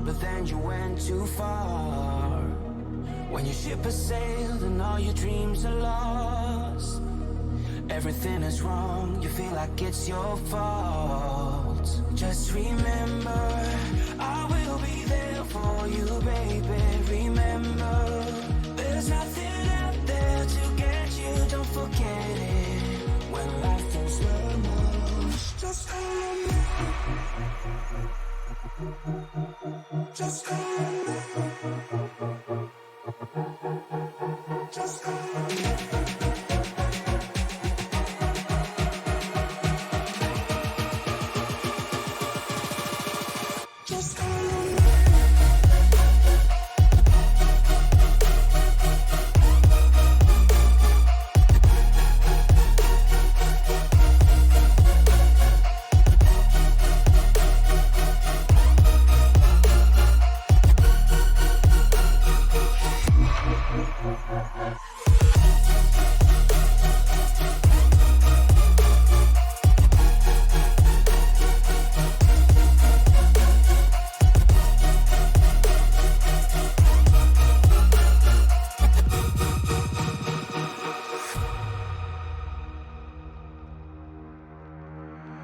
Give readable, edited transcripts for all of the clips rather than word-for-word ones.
on, but then you went too far. When your ship has sailed and all your dreams are lost, everything is wrong, you feel like it's your fault. Just remember, I will be there for you, baby. Remember, there's nothing out there to get you, don't forget it. When life goes lemons, just remember. Just remember. Just remember.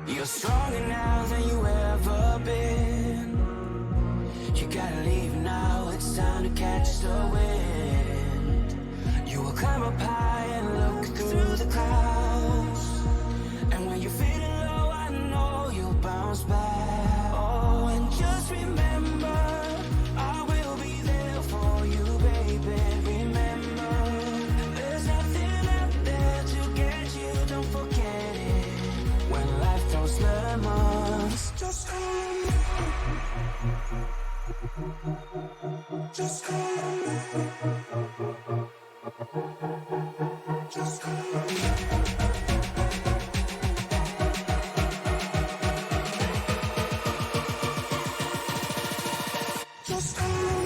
You're stronger now than you ever been. You gotta leave now, it's time to catch the wind. You will climb up high and look through the clouds. And when you're feeling low, I know you'll bounce back. Oh, and just remember, I will be there for you, baby. Remember, there's nothing out there to get you, don't forget it. When life throws lemons, just remember. Just remember. Just remember. Just remember.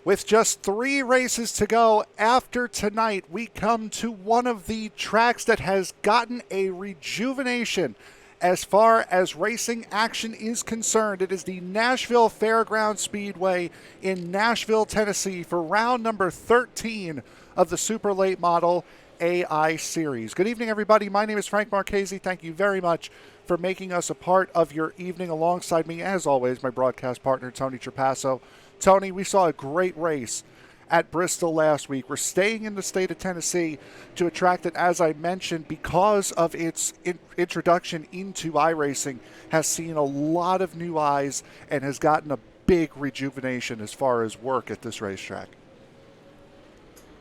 With just 3 races to go after tonight, we come to one of the tracks that has gotten a rejuvenation as far as racing action is concerned. It is the Nashville Fairgrounds Speedway in Nashville, Tennessee for round number 13 of the Super Late Model AI Series. Good evening, everybody. My name is Frank Marchese. Thank you very much for making us a part of your evening. Alongside me, as always, my broadcast partner, Tony Trapasso. Tony, we saw a great race at Bristol last week. We're staying in the state of Tennessee to a track that, as I mentioned, because of its introduction into iRacing, has seen a lot of new eyes and has gotten a big rejuvenation as far as work at this racetrack.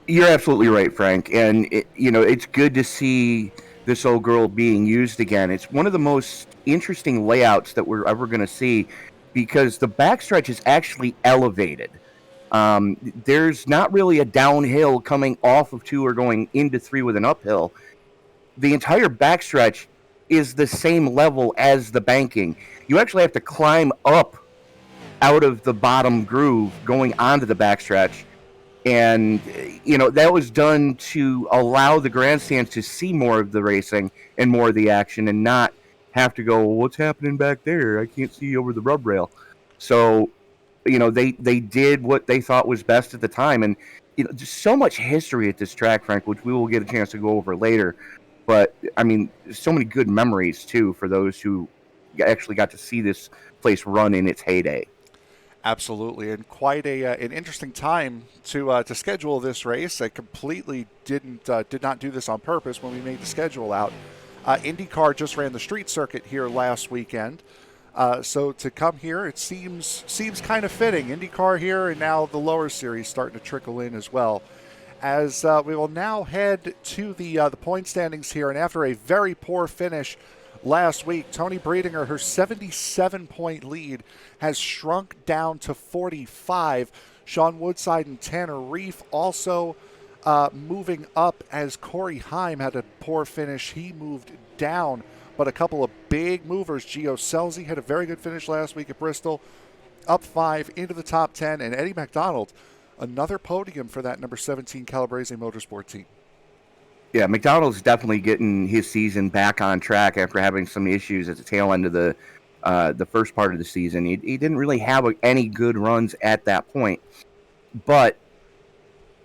You're absolutely right, Frank. And, it's good to see this old girl being used again. It's one of the most interesting layouts that we're ever going to see, because the backstretch is actually elevated. There's not really a downhill coming off of 2 or going into 3 with an uphill. The entire backstretch is the same level as the banking. You actually have to climb up out of the bottom groove going onto the backstretch. And, that was done to allow the grandstands to see more of the racing and more of the action and not have to go, well, what's happening back there? I can't see over the rub rail. So, they did what they thought was best at the time. And, just so much history at this track, Frank, which we will get a chance to go over later. But I mean, so many good memories too for those who actually got to see this place run in its heyday. Absolutely, and quite an interesting time to schedule this race. I completely did not do this on purpose when we made the schedule out. IndyCar just ran the street circuit here last weekend, so to come here, it seems kind of fitting. IndyCar here, and now the lower series starting to trickle in as well. As we will now head to the point standings here, and after a very poor finish last week, Toni Breidinger, her 77-point lead has shrunk down to 45. Sean Woodside and Tanner Reif also moving up, as Corey Heim had a poor finish. He moved down, but a couple of big movers. Gio Scelzi had a very good finish last week at Bristol, up 5 into the top 10, and Eddie McDonald, another podium for that number 17 Calabrese Motorsport team. Yeah, McDonald's definitely getting his season back on track after having some issues at the tail end of the first part of the season. He didn't really have any good runs at that point, but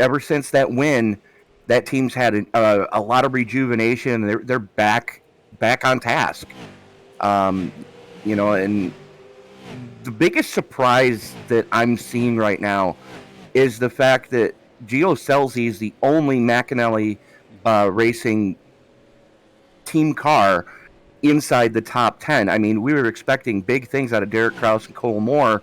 ever since that win, that team's had a lot of rejuvenation. They're back on task. And the biggest surprise that I'm seeing right now is the fact that Gio Scelzi is the only McAnally racing team car inside the top 10. I mean, we were expecting big things out of Derek Kraus and Cole Moore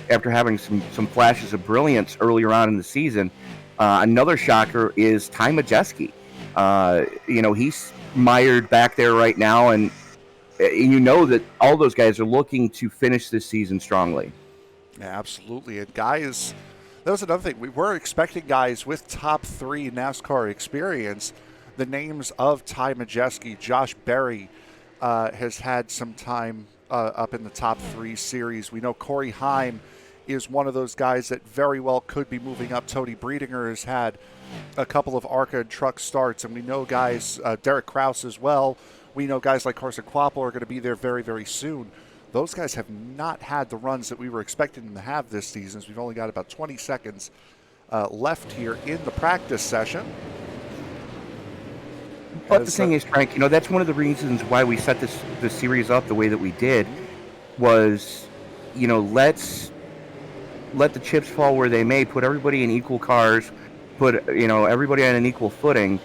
after having some flashes of brilliance earlier on in the season. Another shocker is Ty Majeski. He's mired back there right now, and that all those guys are looking to finish this season strongly. Yeah, absolutely. And guys, that was another thing. We were expecting guys with top 3 NASCAR experience. The names of Ty Majeski, Josh Berry has had some time up in the top 3 series. We know Corey Heim is one of those guys that very well could be moving up. Toni Breidinger has had a couple of ARCA and truck starts, and we know guys, Derek Kraus as well. We know guys like Carson Kvapil are going to be there very, very soon. Those guys have not had the runs that we were expecting them to have this season. So we've only got about 20 seconds left here in the practice session. But the thing is, Frank, that's one of the reasons why we set this series up the way that we did was, let's let the chips fall where they may, put everybody in equal cars, put, everybody on an equal footing,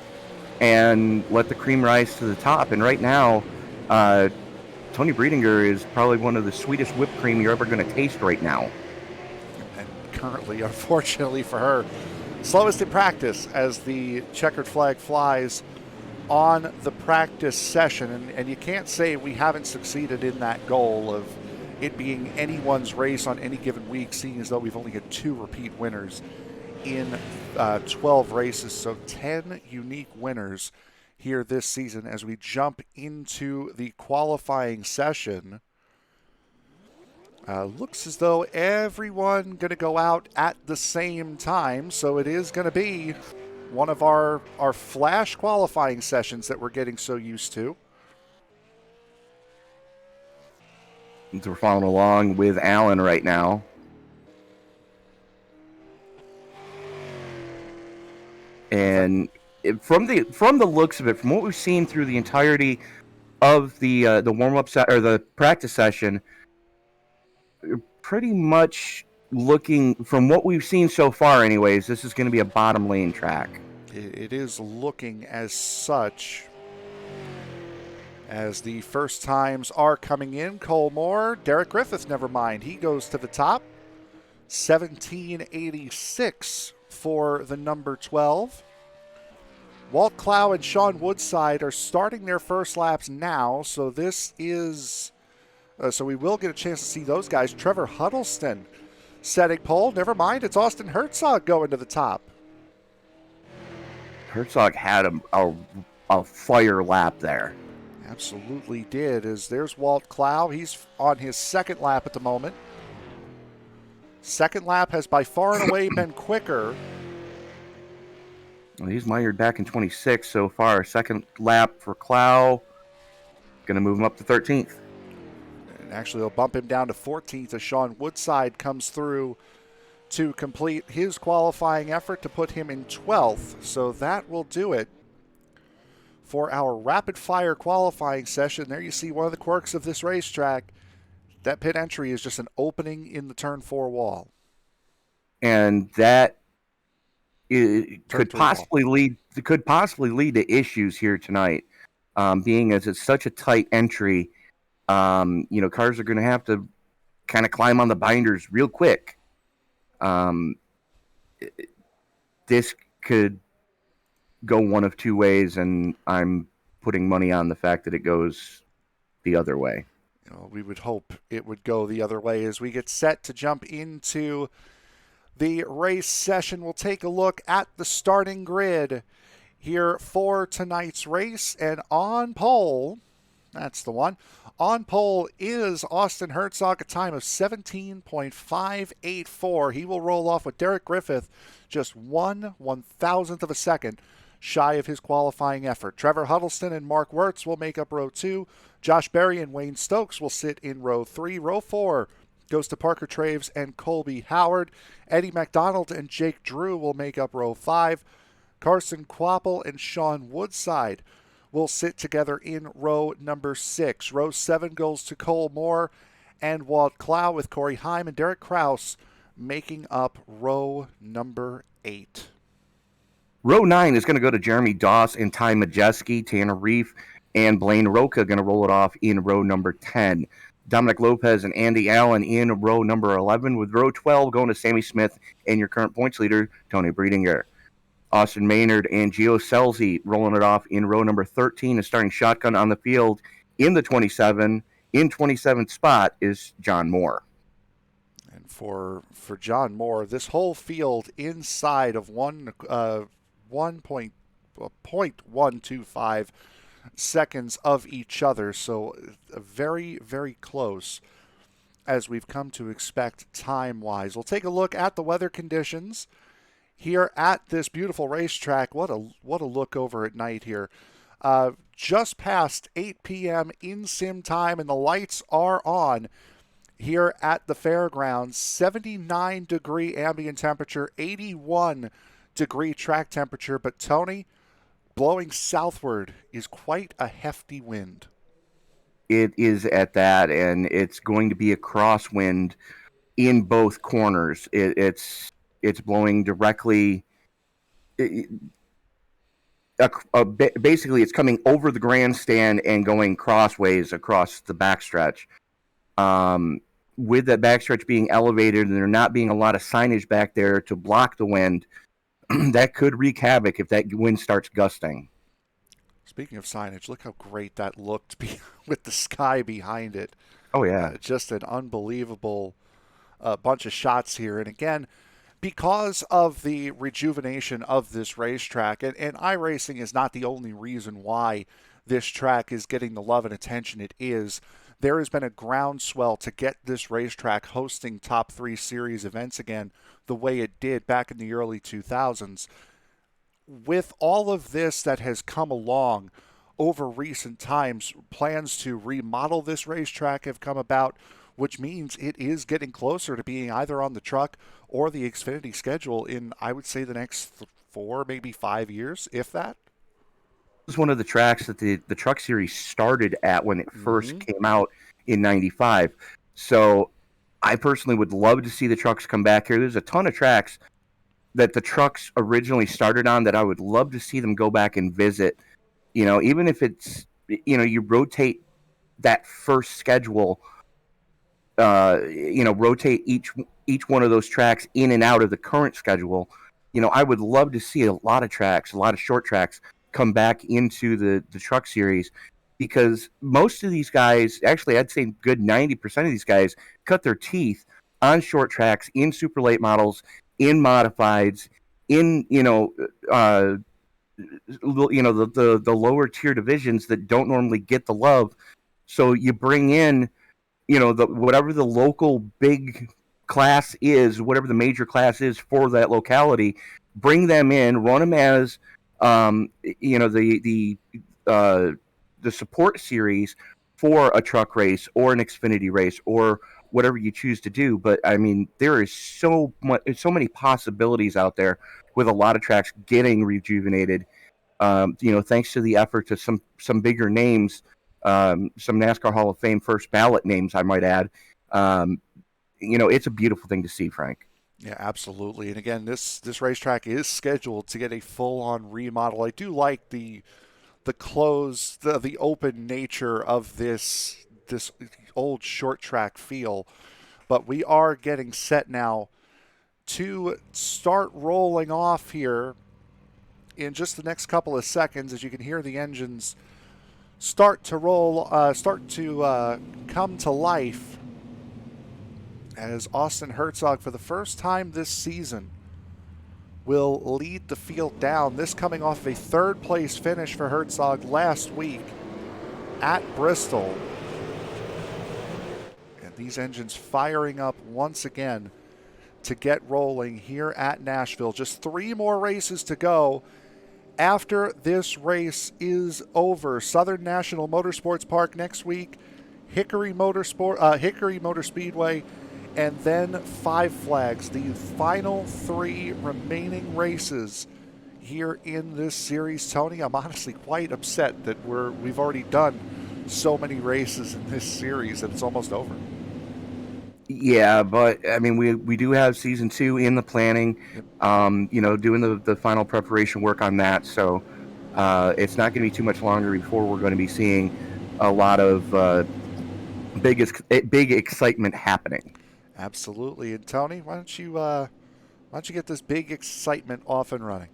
and let the cream rise to the top. And right now, Toni Breidinger is probably one of the sweetest whipped cream you're ever going to taste right now. And currently, unfortunately for her, slowest in practice as the checkered flag flies on the practice session. And you can't say we haven't succeeded in that goal of it being anyone's race on any given week, seeing as though we've only had 2 repeat winners in 12 races. So 10 unique winners here this season as we jump into the qualifying session. Looks as though everyone going to go out at the same time, so it is going to be one of our flash qualifying sessions that we're getting so used to. We're following along with Alan right now. And from the looks of it, from what we've seen through the entirety of the warm-up or the practice session, pretty much looking, from what we've seen so far anyways, this is going to be a bottom lane track. It is looking as such, as the first times are coming in. Cole Moore, Derek Griffith, never mind, he goes to the top. 1786 for the number 12. Walt Clow and Sean Woodside are starting their first laps now, so this is so we will get a chance to see those guys. Trevor Huddleston setting pole. Never mind, it's Austin Herzog going to the top. Herzog had a fire lap there. Absolutely did. As there's Walt Clow. He's on his second lap at the moment. Second lap has by far and away been quicker. Well, he's mired back in 26 so far. Second lap for Clow. Going to move him up to 13th. And actually, they'll bump him down to 14th as Sean Woodside comes through to complete his qualifying effort to put him in 12th. So that will do it for our rapid-fire qualifying session. There you see one of the quirks of this racetrack. That pit entry is just an opening in the turn 4 wall. And that could possibly lead to issues here tonight, being as it's such a tight entry. Cars are going to have to kind of climb on the binders real quick. This could go one of two ways, and I'm putting money on the fact that it goes the other way. We would hope it would go the other way as we get set to jump into the race session. We'll take a look at the starting grid here for tonight's race. And on pole, that's the one, on pole is Austin Herzog, a time of 17.584. He will roll off with Derek Griffith just 1/1000th of a second shy of his qualifying effort. Trevor Huddleston and Mark Wirtz will make up row 2. Josh Berry and Wayne Stokes will sit in row 3. Row 4 goes to Parker Traves and Colby Howard. Eddie McDonald and Jake Drew will make up row 5. Carson Quapple and Sean Woodside will sit together in row number 6. Row 7 goes to Cole Moore and Walt Clow, with Corey Heim and Derek Kraus making up row number 8. Row 9 is going to go to Jeremy Doss and Ty Majeski. Tanner Reif and Blaine Roca going to roll it off in row number 10. Dominic Lopez and Andy Allen in row number 11, with row 12 going to Sammy Smith and your current points leader, Toni Breidinger. Austin Maynard and Gio Selzy rolling it off in row number 13, and starting shotgun on the field in the 27. In 27th spot is John Moore. And for John Moore, this whole field inside of 1.125 seconds of each other, so very, very close as we've come to expect time-wise. We'll take a look at the weather conditions here at this beautiful racetrack. What a look over at night here. Just past 8 p.m. in sim time, and the lights are on here at the Fairgrounds. 79-degree ambient temperature, 81-degree track temperature. But Tony, blowing southward is quite a hefty wind. It is at that, and it's going to be a crosswind in both corners. It's blowing directly. Basically, it's coming over the grandstand and going crossways across the backstretch. With that backstretch being elevated and there not being a lot of signage back there to block the wind, that could wreak havoc if that wind starts gusting. Speaking of signage, look how great that looked with the sky behind it. Oh, yeah. Just an unbelievable bunch of shots here. And again, because of the rejuvenation of this racetrack, and iRacing is not the only reason why this track is getting the love and attention it is, there has been a groundswell to get this racetrack hosting top 3 series events again the way it did back in the early 2000s. With all of this that has come along over recent times, plans to remodel this racetrack have come about, which means it is getting closer to being either on the truck or the Xfinity schedule in, I would say, the next 4, maybe 5 years, if that. This is one of the tracks that the Truck Series started at when it first came out in 95. So I personally would love to see the trucks come back here. There's a ton of tracks that the trucks originally started on that I would love to see them go back and visit. Even if it's, you rotate that first schedule, rotate each one of those tracks in and out of the current schedule. I would love to see a lot of tracks, a lot of short tracks come back into the Truck Series, because most of these guys, actually I'd say good 90% of these guys, cut their teeth on short tracks, in super late models, in modifieds, in the lower tier divisions that don't normally get the love. So you bring in whatever the local big class is, whatever the major class is for that locality, bring them in, run them as the support series for a truck race or an Xfinity race or whatever you choose to do. But I mean, there is so many possibilities out there with a lot of tracks getting rejuvenated. Thanks to the efforts of some bigger names, some NASCAR Hall of Fame first ballot names, I might add. It's a beautiful thing to see, Frank. Yeah, absolutely. And again, this racetrack is scheduled to get a full-on remodel. I do like the closed, the open nature of this old short track feel, but we are getting set now to start rolling off here in just the next couple of seconds, as you can hear the engines start to come to life, as Austin Herzog, for the first time this season, will lead the field down. This coming off a third-place finish for Herzog last week at Bristol. And these engines firing up once again to get rolling here at Nashville. Just 3 more races to go after this race is over. Southern National Motorsports Park next week, Hickory Motor Speedway, and then Five Flags, the final 3 remaining races here in this series. Tony, I'm honestly quite upset that we've already done so many races in this series that it's almost over. Yeah, but I mean, we do have season 2 in the planning, doing the final preparation work on that. So it's not going to be too much longer before we're going to be seeing a lot of big excitement happening. Absolutely. And Tony, why don't you get this big excitement off and running?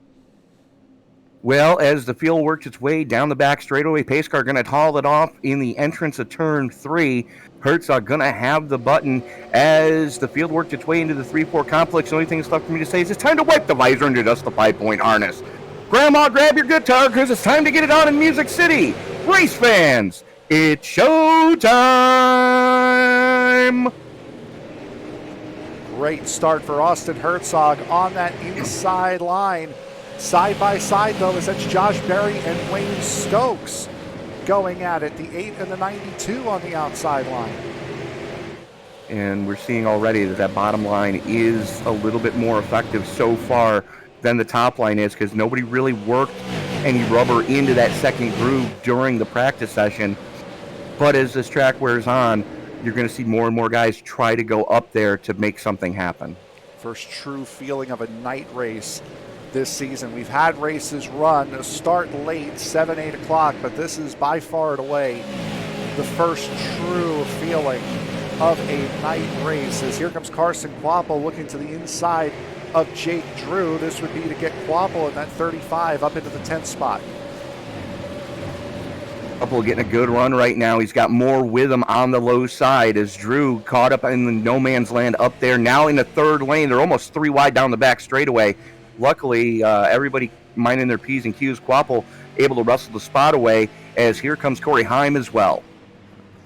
Well, as the field works its way down the back straightaway, pace car going to haul it off in the entrance of turn 3. Herzog going to have the button as the field works its way into the 3-4 complex. The only thing that's left for me to say is it's time to wipe the visor and adjust the 5-point harness. Grandma, grab your guitar because it's time to get it on in Music City. Race fans, it's showtime! Great start for Austin Herzog on that inside line. Side by side, though, as that's Josh Berry and Wayne Stokes going at it. The 8 and the 92 on the outside line. And we're seeing already that bottom line is a little bit more effective so far than the top line is, because nobody really worked any rubber into that second groove during the practice session. But as this track wears on, you're going to see more and more guys try to go up there to make something happen. First true feeling of a night race this season. We've had races start late, 7, 8 o'clock, but this is by far and away the first true feeling of a night race. As here comes Carson Quapple looking to the inside of Jake Drew. This would be to get Quapple in that 35 up into the 10th spot. Quapple getting a good run right now. He's got more with him on the low side as Drew caught up in the no man's land up there. Now in the third lane, they're almost 3 wide down the back straightaway. Luckily, everybody minding their P's and Q's. Quapple able to wrestle the spot away as here comes Corey Heim as well.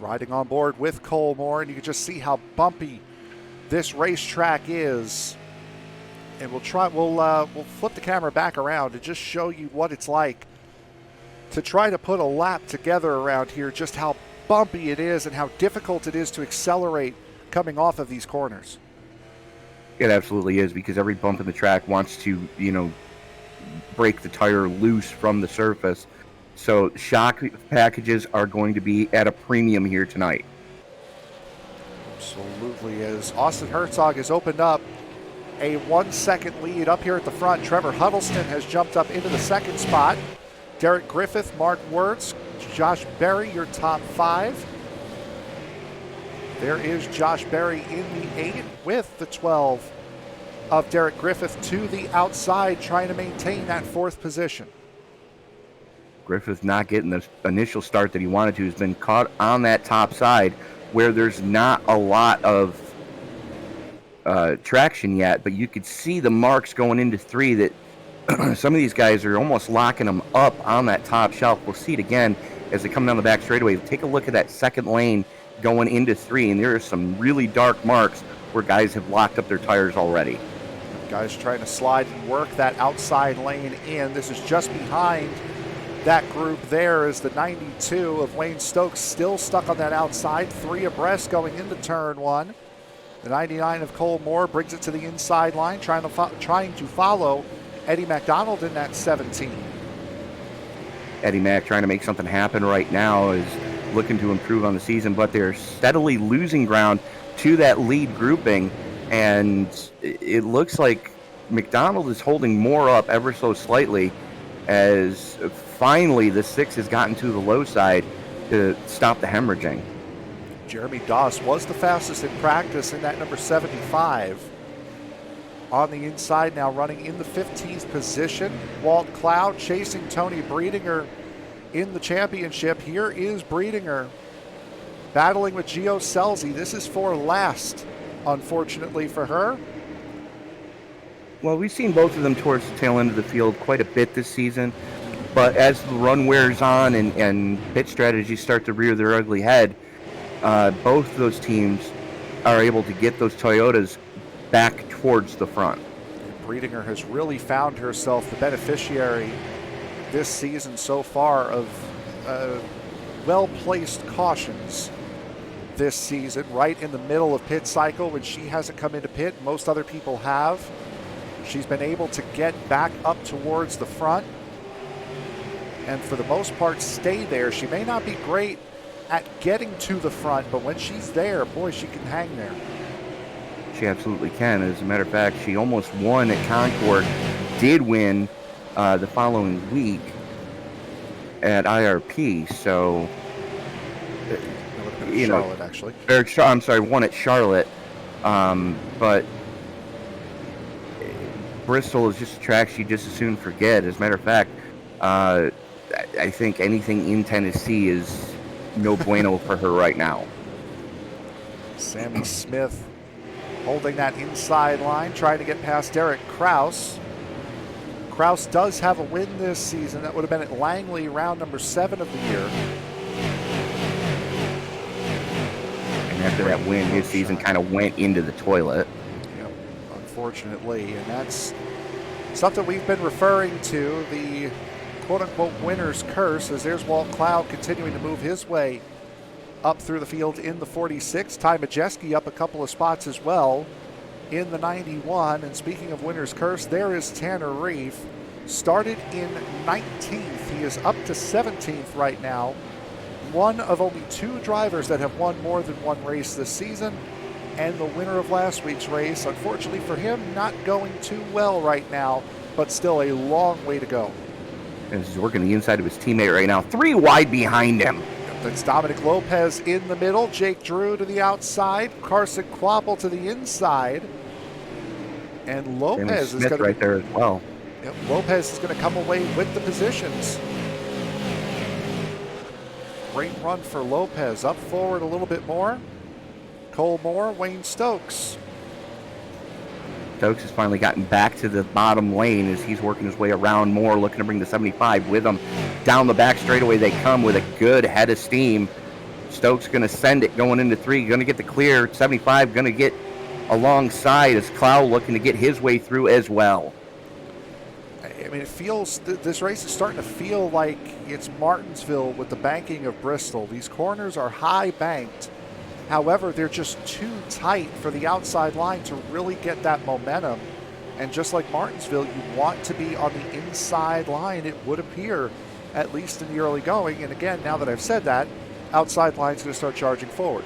Riding on board with Cole Moore, and you can just see how bumpy this racetrack is. And we'll flip the camera back around to just show you what it's like to try to put a lap together around here, just how bumpy it is and how difficult it is to accelerate coming off of these corners. It absolutely is, because every bump in the track wants to, break the tire loose from the surface. So shock packages are going to be at a premium here tonight. Absolutely. As Austin Herzog has opened up a 1-second lead up here at the front. Trevor Huddleston has jumped up into the second spot. Derek Griffith, Mark Wirtz, Josh Berry, your top 5. There is Josh Berry in the 8 with the 12 of Derek Griffith to the outside, trying to maintain that 4th position. Griffith not getting the initial start that he wanted to. Has been caught on that top side where there's not a lot of traction yet, but you could see the marks going into 3 that some of these guys are almost locking them up on that top shelf. We'll see it again as they come down the back straightaway. Take a look at that second lane going into 3, and there are some really dark marks where guys have locked up their tires already. Guys trying to slide and work that outside lane in. This is just behind that group there is the 92 of Wayne Stokes still stuck on that outside, 3 abreast going into turn 1. The 99 of Cole Moore brings it to the inside line, trying to follow Eddie MacDonald in that 17. Eddie Mac trying to make something happen right now, is looking to improve on the season, but they're steadily losing ground to that lead grouping, and it looks like McDonald is holding more up ever so slightly, as finally the 6 has gotten to the low side to stop the hemorrhaging. Jeremy Doss was the fastest in practice in that number 75. On the inside now, running in the 15th position. Walt Cloud chasing Toni Breidinger in the championship. Here is Breidinger battling with Gio Scelzi. This is for last, unfortunately for her. Well, we've seen both of them towards the tail end of the field quite a bit this season, but as the run wears on and pit strategies start to rear their ugly head, both of those teams are able to get those Toyotas back towards the front. Breidinger has really found herself the beneficiary this season so far of well-placed cautions this season, right in the middle of pit cycle when she hasn't come into pit. Most other people have. She's been able to get back up towards the front and for the most part stay there. She may not be great at getting to the front, but when she's there, boy, she can hang there. She absolutely can. As a matter of fact, she almost won at Concord, did win the following week at IRP, so you know, Charlotte, actually. I'm sorry, won at Charlotte, but Bristol is just a track she just as soon forget. As a matter of fact, I think anything in Tennessee is no bueno for her right now. Sammy Smith holding that inside line, trying to get past Derek Kraus. Kraus does have a win this season. That would have been at Langley, round number 7 of the year. And after that win, his season kind of went into the toilet. Yep, unfortunately. And that's something we've been referring to, the quote-unquote winner's curse, as there's Walt Cloud continuing to move his way up through the field in the 46. Ty Majeski up a couple of spots as well in the 91. And speaking of winner's curse, there is Tanner Reif. Started in 19th. He is up to 17th right now. One of only 2 drivers that have won more than one race this season. And the winner of last week's race, unfortunately for him, not going too well right now, but still a long way to go. And he's working the inside of his teammate right now. 3 wide behind him. That's Dominic Lopez in the middle. Jake Drew to the outside. Carson Quapple to the inside. And Lopez is going to right there as well. Yep, Lopez is going to come away with the positions. Great run for Lopez. Up forward a little bit more. Cole Moore, Wayne Stokes. Stokes has finally gotten back to the bottom lane as he's working his way around more, looking to bring the 75 with him. Down the back straightaway they come with a good head of steam. Stokes going to send it going into 3, going to get the clear. 75 going to get alongside as Cloud looking to get his way through as well. I mean, it feels, this race is starting to feel like it's Martinsville with the banking of Bristol. These corners are high banked. However, they're just too tight for the outside line to really get that momentum. And just like Martinsville, you want to be on the inside line, it would appear, at least in the early going. And again, now that I've said that, outside line's going to start charging forward.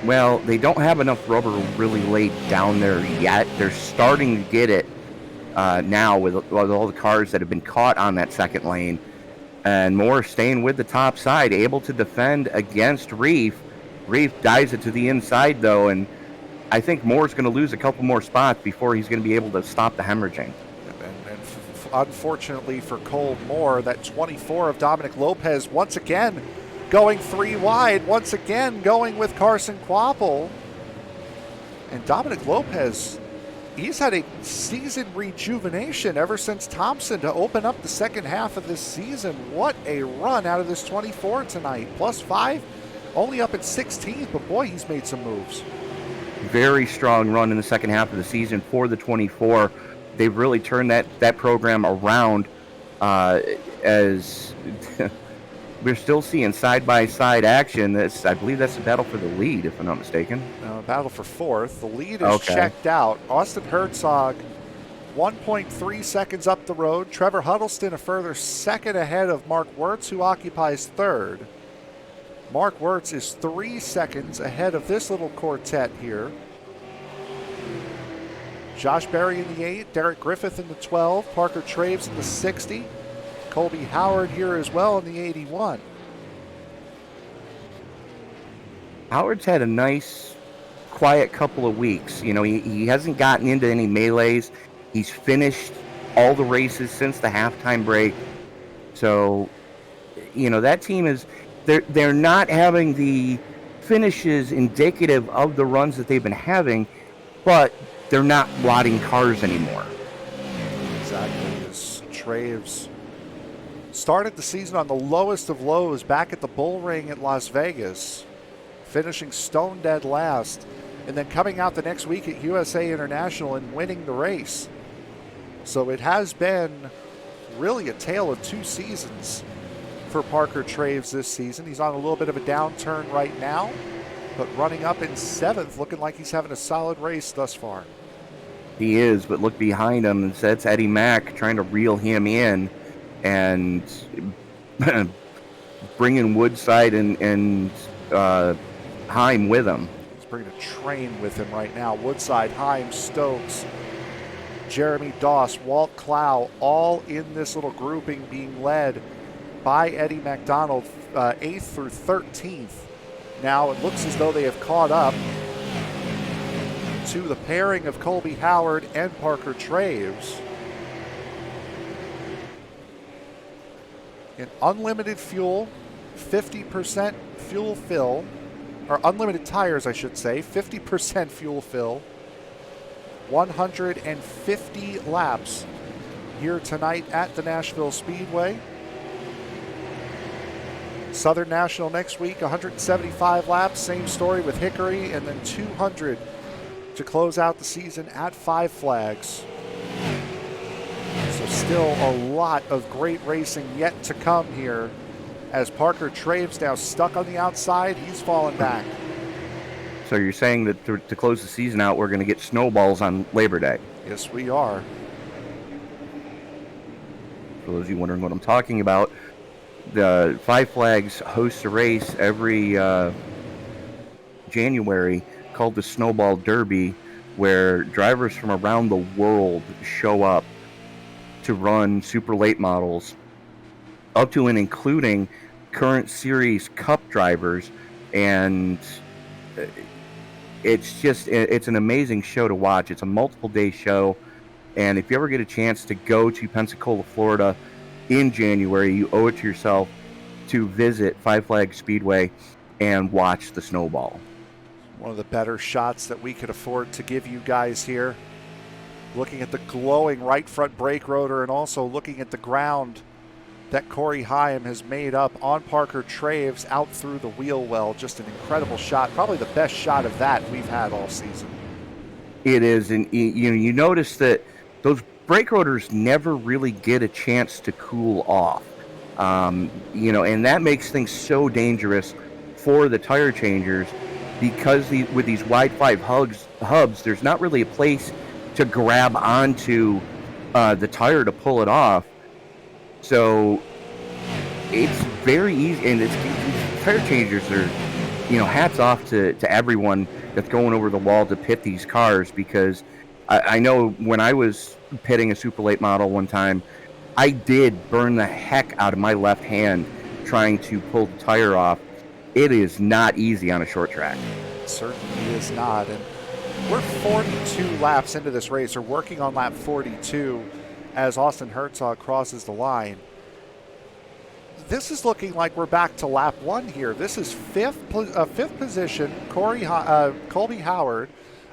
Well, they don't have enough rubber really laid down there yet. They're starting to get it now with all the cars that have been caught on that second lane. And Moore staying with the top side, able to defend against Reif. Reif dives it to the inside, though, and I think Moore's going to lose a couple more spots before he's going to be able to stop the hemorrhaging. And unfortunately for Cole Moore, that 24 of Dominic Lopez once again going 3 wide, once again going with Carson Quapple. And Dominic Lopez, he's had a season rejuvenation ever since Thompson to open up the second half of this season. What a run out of this 24 tonight. +5, only up at 16th, but boy, he's made some moves. Very strong run in the second half of the season for the 24. They've really turned that program around as we're still seeing side-by-side action. I believe that's the battle for the lead, if I'm not mistaken. Battle for fourth. The lead is Okay. checked out. Austin Herzog, 1.3 seconds up the road. Trevor Huddleston a further second ahead of Mark Wirtz, who occupies third. Mark Wirtz is 3 seconds ahead of this little quartet here. Josh Berry in the 8, Derek Griffith in the 12, Parker Traves in the 60, Colby Howard here as well in the 81. Howard's had a nice, quiet couple of weeks. You know, he hasn't gotten into any melees. He's finished all the races since the halftime break. So, you know, that team is, they're not having the finishes indicative of the runs that they've been having, but they're not blotting cars anymore. Exactly. As Traves started the season on the lowest of lows back at the Bull Ring at Las Vegas, finishing stone dead last, and then coming out the next week at USA International and winning the race. So it has been really a tale of two seasons for Parker Traves this season. He's on a little bit of a downturn right now, but running up in 7th, looking like he's having a solid race thus far. He is, but look behind him, and that's Eddie Mack trying to reel him in and bringing Woodside and Heim with him. He's bringing a train with him right now. Woodside, Heim, Stokes, Jeremy Doss, Walt Clow, all in this little grouping being led by Eddie McDonald, 8th through 13th. Now it looks as though they have caught up to the pairing of Colby Howard and Parker Traves. In unlimited fuel, 50% fuel fill, or unlimited tires, I should say, 50% fuel fill, 150 laps here tonight at the Nashville Speedway. Southern National next week, 175 laps, same story with Hickory, and then 200 to close out the season at Five Flags. So still a lot of great racing yet to come here, as Parker Traves now stuck on the outside. He's fallen back. So you're saying that to close the season out, we're going to get snowballs on Labor Day? Yes, we are. For those of you wondering what I'm talking about, the Five Flags hosts a race every January called the Snowball Derby, where drivers from around the world show up to run super late models, up to and including current series cup drivers, and it's an amazing show to watch. It's a multiple day show, and if you ever get a chance to go to Pensacola, Florida in January, you owe it to yourself to visit Five Flags Speedway and watch the Snowball. One of the better shots that we could afford to give you guys here. Looking at the glowing right front brake rotor, and also looking at the ground that Corey Haim has made up on Parker Traves out through the wheel well. Just an incredible shot. Probably the best shot of that we've had all season. It is, and you notice that those brake rotors never really get a chance to cool off. And that makes things so dangerous for the tire changers, because with these wide 5 hubs, there's not really a place to grab onto the tire to pull it off. So it's very easy, and these tire changers are, hats off to everyone that's going over the wall to pit these cars, because I know when I was pitting a super late model one time, I did burn the heck out of my left hand trying to pull the tire off. It is not easy on a short track. It certainly is not. And we're 42 laps into this race, or working on lap 42, as Austin Herzog crosses the line. This is looking like we're back to lap 1 here. This is fifth position, Colby Howard,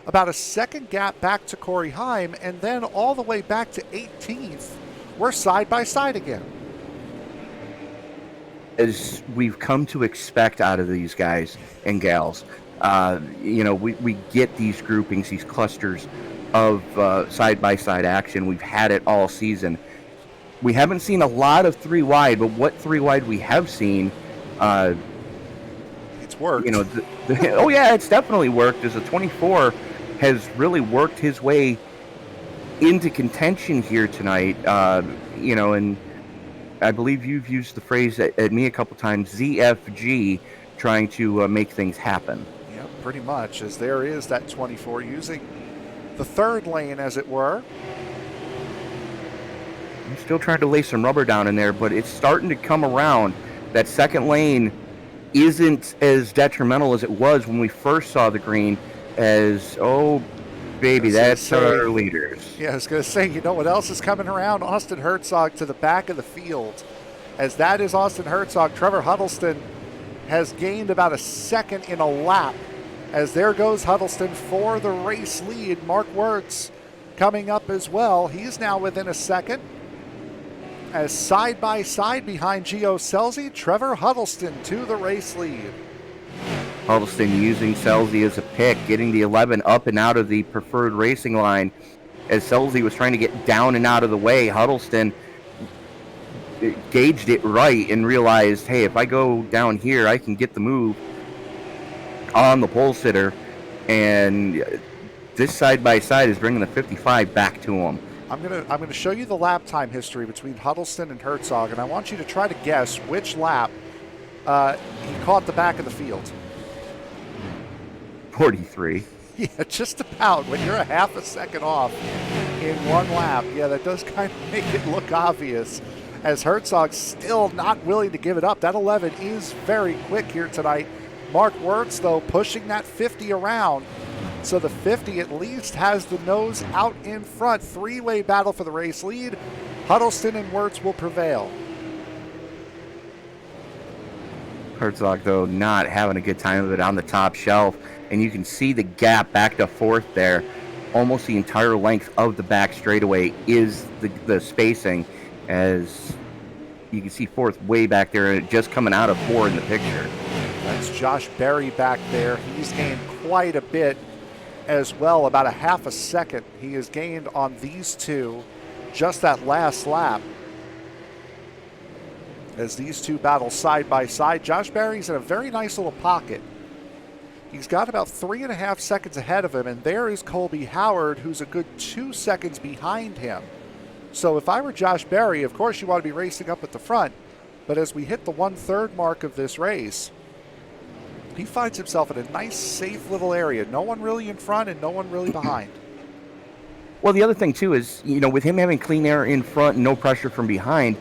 about a second gap back to Corey Haim, and then all the way back to 18th. We're side by side again. As we've come to expect out of these guys and gals, we get these groupings, these clusters of side-by-side action. We've had it all season. We haven't seen a lot of 3 wide, but what 3 wide we have seen, it's worked. You know, oh yeah, it's definitely worked. As a 24 has really worked his way into contention here tonight. You know, and I believe you've used the phrase at me a couple times, ZFG, trying to make things happen. Yeah, pretty much, as there is that 24 using the third lane, as it were. I'm still trying to lay some rubber down in there, but it's starting to come around. That second lane isn't as detrimental as it was when we first saw the green, as, oh, baby, that's our leaders. Yeah, I was going to say, you know what else is coming around? Austin Herzog to the back of the field. As that is Austin Herzog, Trevor Huddleston has gained about a second in a lap. As there goes Huddleston for the race lead. Mark Wirtz coming up as well. He's now within a second. As side by side behind Gio Scelzi, Trevor Huddleston to the race lead. Huddleston using Scelzi as a pick, getting the 11 up and out of the preferred racing line. As Scelzi was trying to get down and out of the way, Huddleston gauged it right and realized, hey, if I go down here, I can get the move on the pole sitter. And this side by side is bringing the 55 back to him. I'm gonna show you the lap time history between Huddleston and Herzog, and I want you to try to guess which lap he caught the back of the field. 43. Yeah, just about. When you're a half a second off in one lap, yeah, that does kind of make it look obvious. As Herzog's still not willing to give it up. That 11 is very quick here tonight. Mark Wirtz, though, pushing that 50 around. So the 50 at least has the nose out in front. 3-way battle for the race lead. Huddleston and Wirtz will prevail. Herzog, though, not having a good time of it on the top shelf. And you can see the gap back to fourth there. Almost the entire length of the back straightaway is the spacing. As you can see fourth way back there, just coming out of 4 in the picture. That's Josh Berry back there. He's gained quite a bit as well, about a half a second he has gained on these two just that last lap. As these two battle side by side, Josh Berry's in a very nice little pocket. He's got about 3.5 seconds ahead of him, and there is Colby Howard, who's a good 2 seconds behind him. So if I were Josh Berry, of course you want to be racing up at the front, but as we hit the 1/3 mark of this race, he finds himself in a nice, safe little area. No one really in front and no one really behind. Well, the other thing, too, is, you know, with him having clean air in front and no pressure from behind,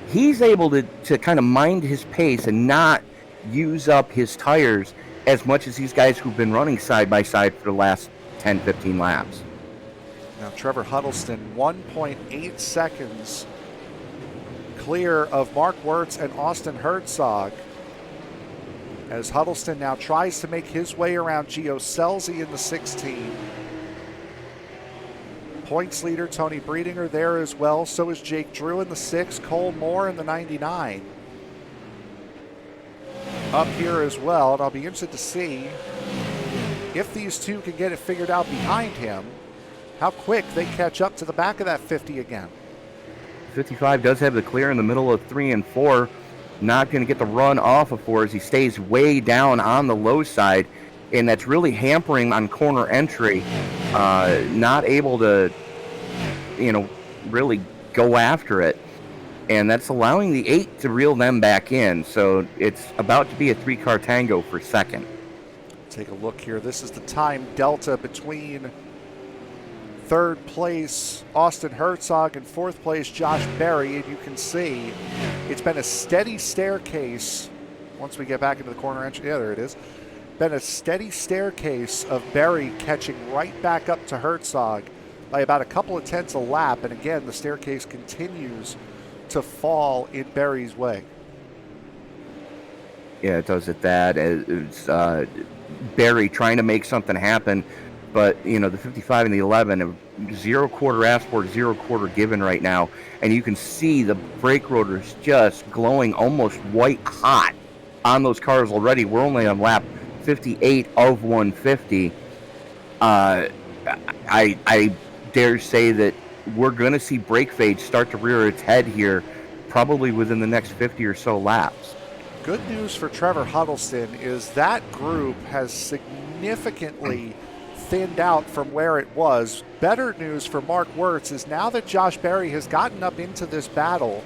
he's able to kind of mind his pace and not use up his tires as much as these guys who've been running side by side for the last 10, 15 laps. Now, Trevor Huddleston, 1.8 seconds clear of Mark Wirtz and Austin Herzog. As Huddleston now tries to make his way around Gio Scelzi in the 16. Points leader Toni Breidinger there as well. So is Jake Drew in the 6, Cole Moore in the 99. Up here as well, and I'll be interested to see if these two can get it figured out behind him, how quick they catch up to the back of that 50 again. 55 does have the clear in the middle of 3 and 4. Not going to get the run off of 4 as he stays way down on the low side, and that's really hampering on corner entry. Not able to, you know, really go after it. And that's allowing the 8 to reel them back in. So it's about to be a 3-car tango for second. Take a look here. This is the time delta between third place Austin Herzog and fourth place Josh Berry. And you can see it's been a steady staircase. Once we get back into the corner entry, yeah, there it is. Been a steady staircase of Berry catching right back up to Herzog by about a couple of tenths a lap. And again, the staircase continues to fall in Berry's way. Yeah, it does at that. It's Berry trying to make something happen, but you know the 55 and the 11, 0 quarter asked for, 0 quarter given right now, and you can see the brake rotors just glowing almost white hot on those cars already. We're only on lap 58 of 150. I dare say that we're going to see brake fade start to rear its head here, probably within the next 50 or so laps. Good news for Trevor Huddleston is that group has significantly thinned out from where it was. Better news for Mark Wirtz is now that Josh Berry has gotten up into this battle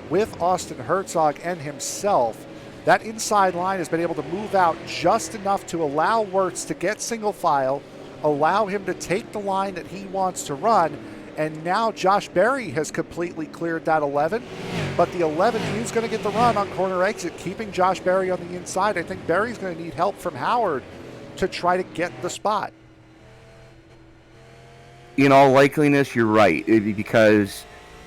with Austin Herzog and himself, that inside line has been able to move out just enough to allow Wirtz to get single file, allow him to take the line that he wants to run, and now Josh Berry has completely cleared that 11, but the 11 is going to get the run on corner exit, keeping Josh Berry on the inside. I think Berry's going to need help from Howard to try to get the spot. In all likeliness, you're right, because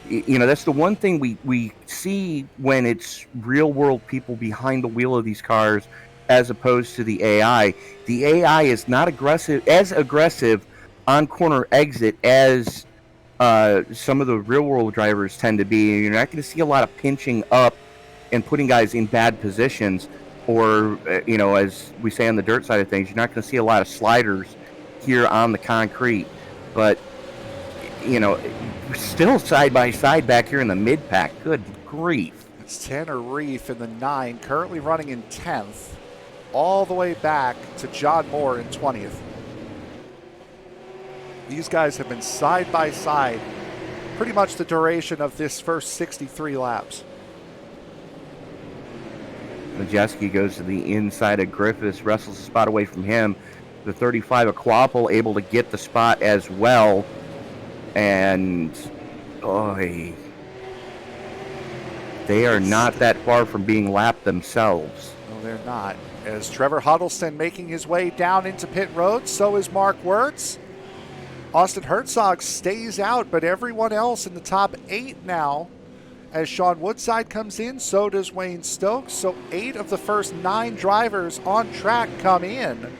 that's the one thing we see when it's real world people behind the wheel of these cars as opposed to the AI. The AI is not as aggressive on corner exit as some of the real world drivers tend to be. You're not going to see a lot of pinching up and putting guys in bad positions, or as we say on the dirt side of things, you're not going to see a lot of sliders here on the concrete. But still side by side back here in the mid pack. Good grief! It's Tanner Reif in the 9, currently running in 10th, all the way back to John Moore in 20th. These guys have been side by side pretty much the duration of this first 63 laps. Majeski goes to the inside of Griffiths, wrestles a spot away from him. The 35 of Quapple able to get the spot as well. And they are not that far from being lapped themselves. No, they're not. As Trevor Huddleston making his way down into pit road, so is Mark Wirtz. Austin Herzog stays out, but everyone else in the top 8 now. As Sean Woodside comes in, so does Wayne Stokes. So 8 of the first 9 drivers on track come in.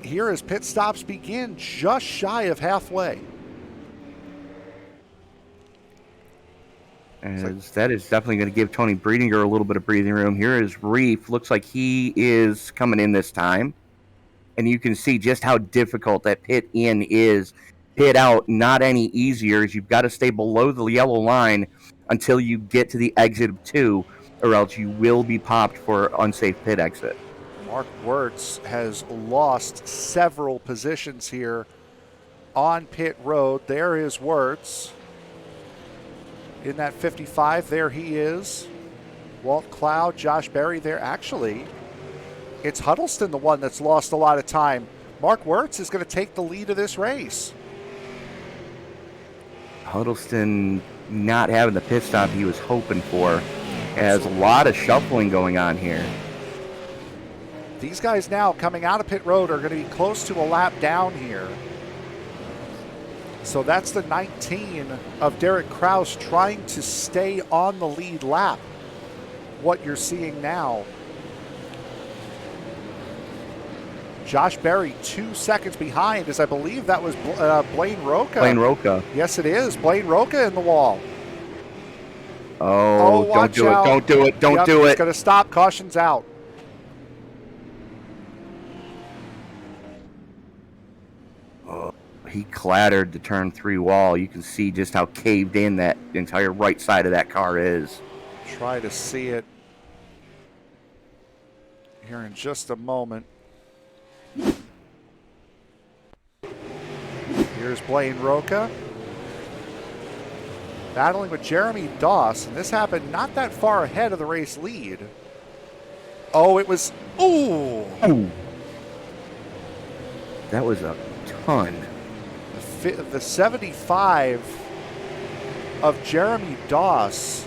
Here as pit stops begin, just shy of halfway. As that is definitely going to give Toni Breidinger a little bit of breathing room. Here is Reif. Looks like he is coming in this time. And you can see just how difficult that pit in is. Pit out, not any easier, as you've got to stay below the yellow line until you get to the exit of 2, or else you will be popped for unsafe pit exit. Mark Wirtz has lost several positions here on pit road. There is Wirtz in that 55. There he is. Walt Cloud, Josh Berry there. Actually, it's Huddleston, the one that's lost a lot of time. Mark Wirtz is going to take the lead of this race. Huddleston not having the pit stop he was hoping for. Has a lot of shuffling going on here. These guys now coming out of pit road are going to be close to a lap down here. So that's the 19 of Derek Kraus trying to stay on the lead lap. What you're seeing now. Josh Berry 2 seconds behind, as I believe that was Blaine Roca. Blaine Roca. Yes, it is. Blaine Roca in the wall. Oh, don't do it. Don't do it. Don't do it. He's going to stop. Caution's out. He clattered the turn 3 wall. You can see just how caved in that entire right side of that car is. Try to see it here in just a moment. Here's Blaine Roca battling with Jeremy Doss, and this happened not that far ahead of the race lead. Oh, it was, ooh. That was a ton. The 75 of Jeremy Doss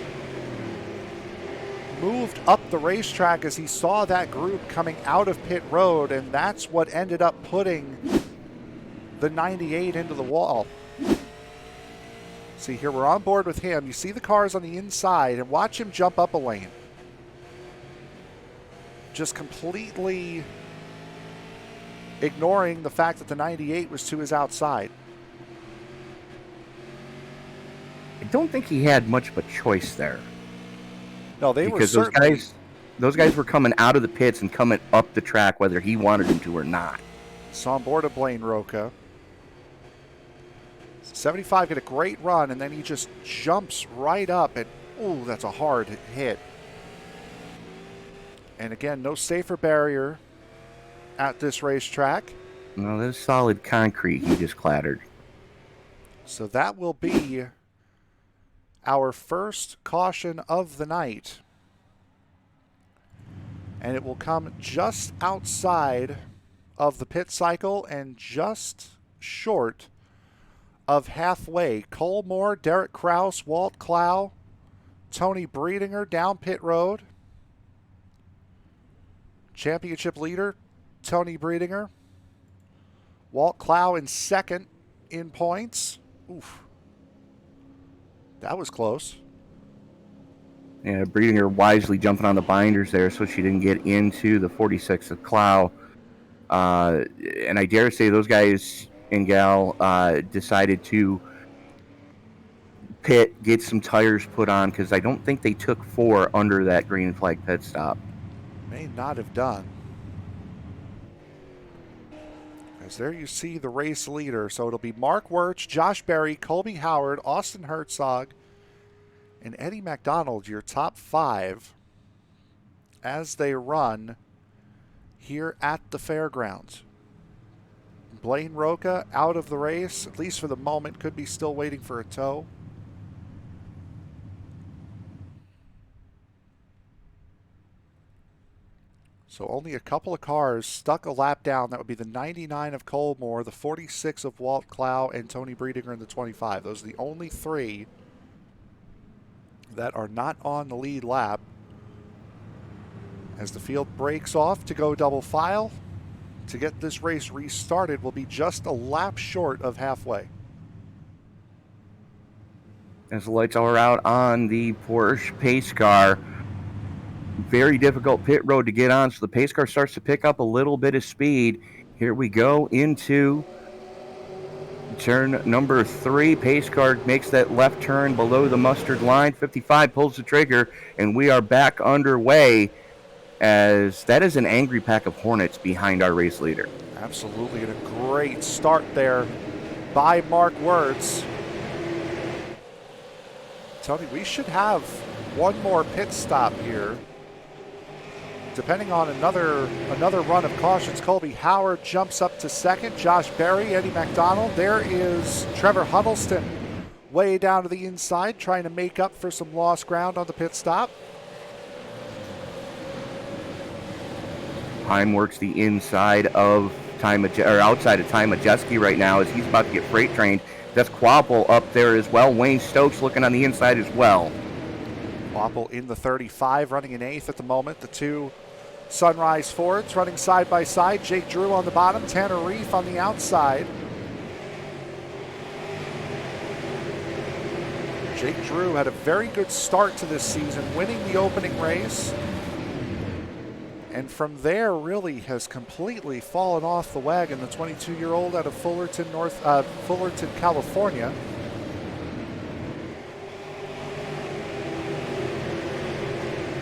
moved up the racetrack as he saw that group coming out of pit road, and that's what ended up putting the 98 into the wall. See, here we're on board with him. You see the cars on the inside, and watch him jump up a lane. Just completely ignoring the fact that the 98 was to his outside. I don't think he had much of a choice there. No, they were because certainly... those guys were coming out of the pits and coming up the track whether he wanted them to or not. So on board of Blaine Roca. 75 get a great run, and then he just jumps right up, and ooh, that's a hard hit. And again, no safer barrier at this racetrack. No, that's solid concrete he just clattered. So that will be our first caution of the night. And it will come just outside of the pit cycle and just short of halfway. Cole Moore, Derek Kraus, Walt Clow, Toni Breidinger down pit road. Championship leader, Toni Breidinger. Walt Clow in second in points. Oof. That was close. Yeah, Breidinger wisely jumping on the binders there so she didn't get into the 46 of Clow. And I dare say those guys and gal decided to pit, get some tires put on, because I don't think they took 4 under that green flag pit stop. May not have done. As there you see the race leader. So it'll be Mark Wirtz, Josh Berry, Colby Howard, Austin Herzog, and Eddie McDonald, your top 5 as they run here at the Fairgrounds. Blaine Roca out of the race, at least for the moment, could be still waiting for a tow. So only a couple of cars stuck a lap down. That would be the 99 of Cole Moore, the 46 of Walt Clow, and Toni Breidinger in the 25. Those are the only 3 that are not on the lead lap. As the field breaks off to go double file, to get this race restarted will be just a lap short of halfway. As the lights are out on the Porsche pace car, very difficult pit road to get on, so the pace car starts to pick up a little bit of speed. Here we go into turn number 3. Pace car makes that left turn below the mustard line. 55 pulls the trigger, and we are back underway, as that is an angry pack of hornets behind our race leader. Absolutely, and a great start there by Mark Wirtz. Tony, we should have one more pit stop here. Depending on another run of cautions. Colby Howard jumps up to second. Josh Berry, Eddie McDonald. There is Trevor Huddleston way down to the inside, trying to make up for some lost ground on the pit stop. Heim works the inside of outside of Ty Majeski right now as he's about to get freight trained. That's Quapple up there as well. Wayne Stokes looking on the inside as well. Quapple in the 35, running in 8th at the moment. The 2 Sunrise Fords running side by side. Jake Drew on the bottom, Tanner Reif on the outside. Jake Drew had a very good start to this season, winning the opening race. And from there, really has completely fallen off the wagon. The 22-year-old out of Fullerton, California.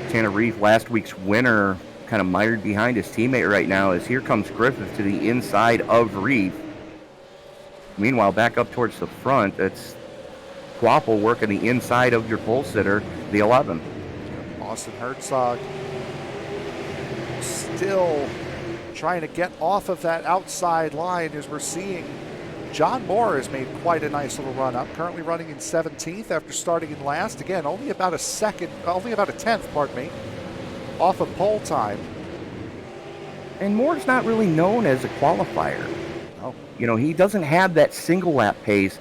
Tanner Reif, last week's winner, kind of mired behind his teammate right now, as here comes Griffith to the inside of Reif. Meanwhile, back up towards the front, that's Quapple working the inside of your pole sitter, the 11. Austin Herzog still trying to get off of that outside line, as we're seeing John Moore has made quite a nice little run up, currently running in 17th after starting in last. Again, only about a 10th, pardon me, off of pole time. And Moore's not really known as a qualifier. No. You know, he doesn't have that single lap pace.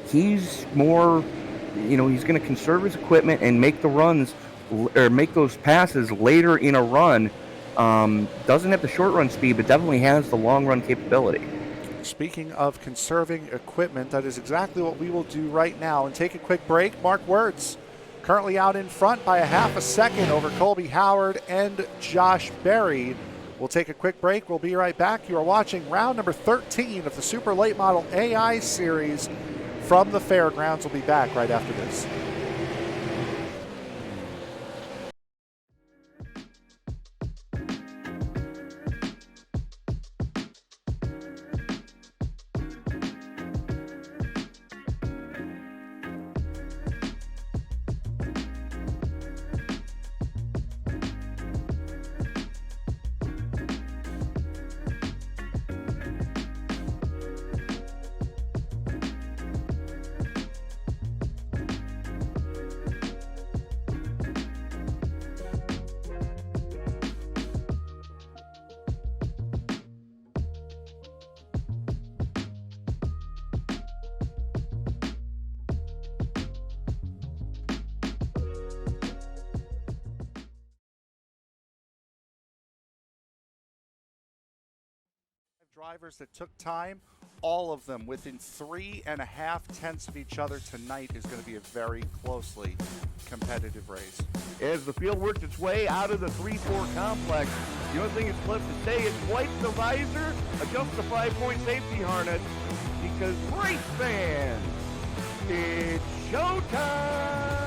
He's more, he's going to conserve his equipment and make the runs, or make those passes later in a run. Doesn't have the short run speed, but definitely has the long run capability. Speaking of conserving equipment, that is exactly what we will do right now and take a quick break. Mark Wirtz currently out in front by a half a second over Colby Howard and Josh Berry. We'll take a quick break. We'll be right back. You are watching round number 13 of the Super Late Model AI Series from the Fairgrounds. We'll be back right after this. Drivers that took time, all of them within 3.5 tenths of each other tonight is going to be a very closely competitive race. As the field works its way out of the 3-4 complex, the only thing that's left to say is wipe the visor, adjust the 5-point safety harness, because race fans, it's showtime!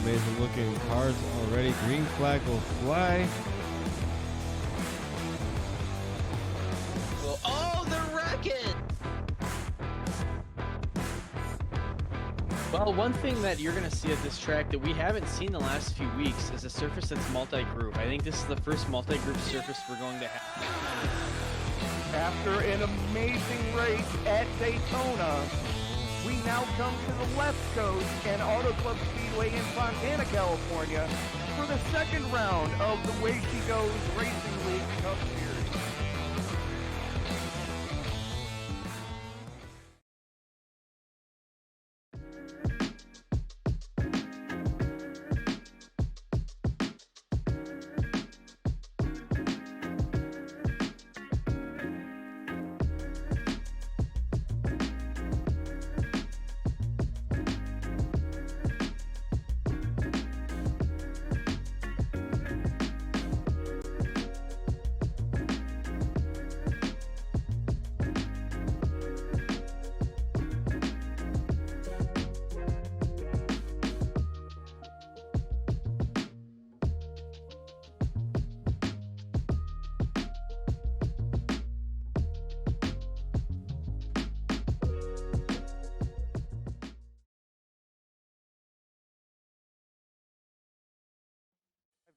Amazing looking cars already. Green flag will fly. Oh, they're wrecking! Well, one thing that you're going to see at this track that we haven't seen the last few weeks is a surface that's multi-group. I think this is the first multi-group surface we're going to have. After an amazing race at Daytona, we now come to the left coast and Auto Club Speedway in Fontana, California for the second round of the Way She Goes Racing League Cup Series.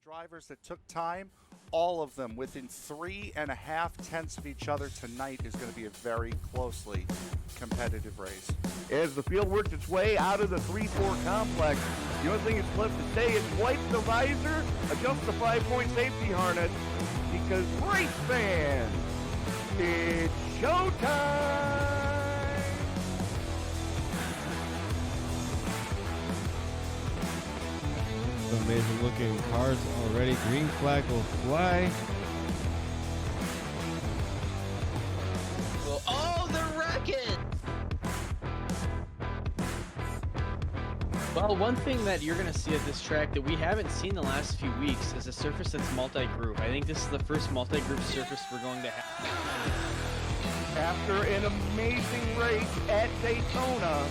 Drivers that took time, all of them within 3.5 tenths of each other tonight is going to be a very closely competitive race. As the field works its way out of the 3-4 complex, the only thing that's left to say is wipe the visor, adjust the 5-point safety harness, because race fans, it's showtime! Amazing looking cars already. Green flag will fly. Oh, they're wrecking! Well, one thing that you're going to see at this track that we haven't seen the last few weeks is a surface that's multi-group. I think this is the first multi-group surface we're going to have. After an amazing race at Daytona,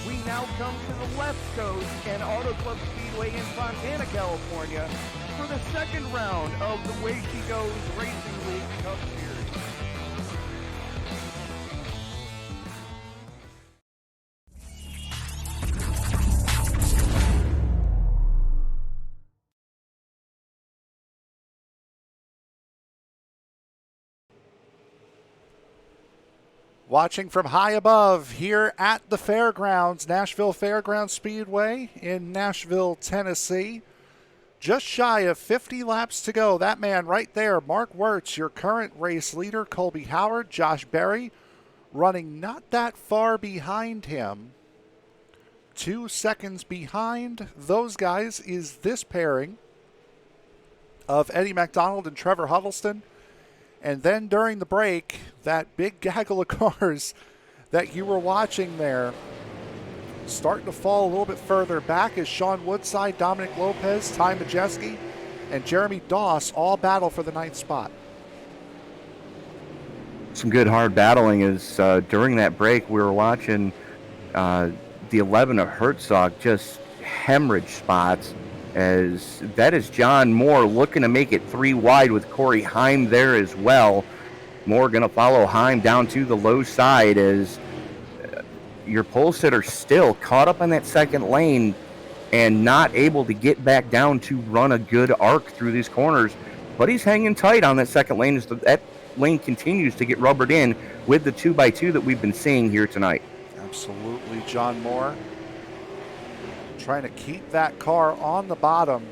we now come to the left coast and Auto Club Speedway in Fontana, California for the second round of the Way She Goes Racing League Cup Series. Watching from high above here at the Fairgrounds, Nashville Fairgrounds Speedway in Nashville, Tennessee. Just shy of 50 laps to go. That man right there, Mark Wirtz, your current race leader, Colby Howard, Josh Berry, running not that far behind him. 2 seconds behind those guys is this pairing of Eddie McDonald and Trevor Huddleston. And then during the break, that big gaggle of cars that you were watching there starting to fall a little bit further back as Sean Woodside, Dominic Lopez, Ty Majeski, and Jeremy Doss all battle for the 9th spot. Some good hard battling is during that break we were watching the 11 of Herzog just hemorrhage spots. As that is John Moore looking to make it 3 wide with Corey Heim there as well. Moore going to follow Heim down to the low side as your pole sitter still caught up in that second lane and not able to get back down to run a good arc through these corners. But he's hanging tight on that second lane as that lane continues to get rubbered in with the 2x2 that we've been seeing here tonight. Absolutely, John Moore trying to keep that car on the bottom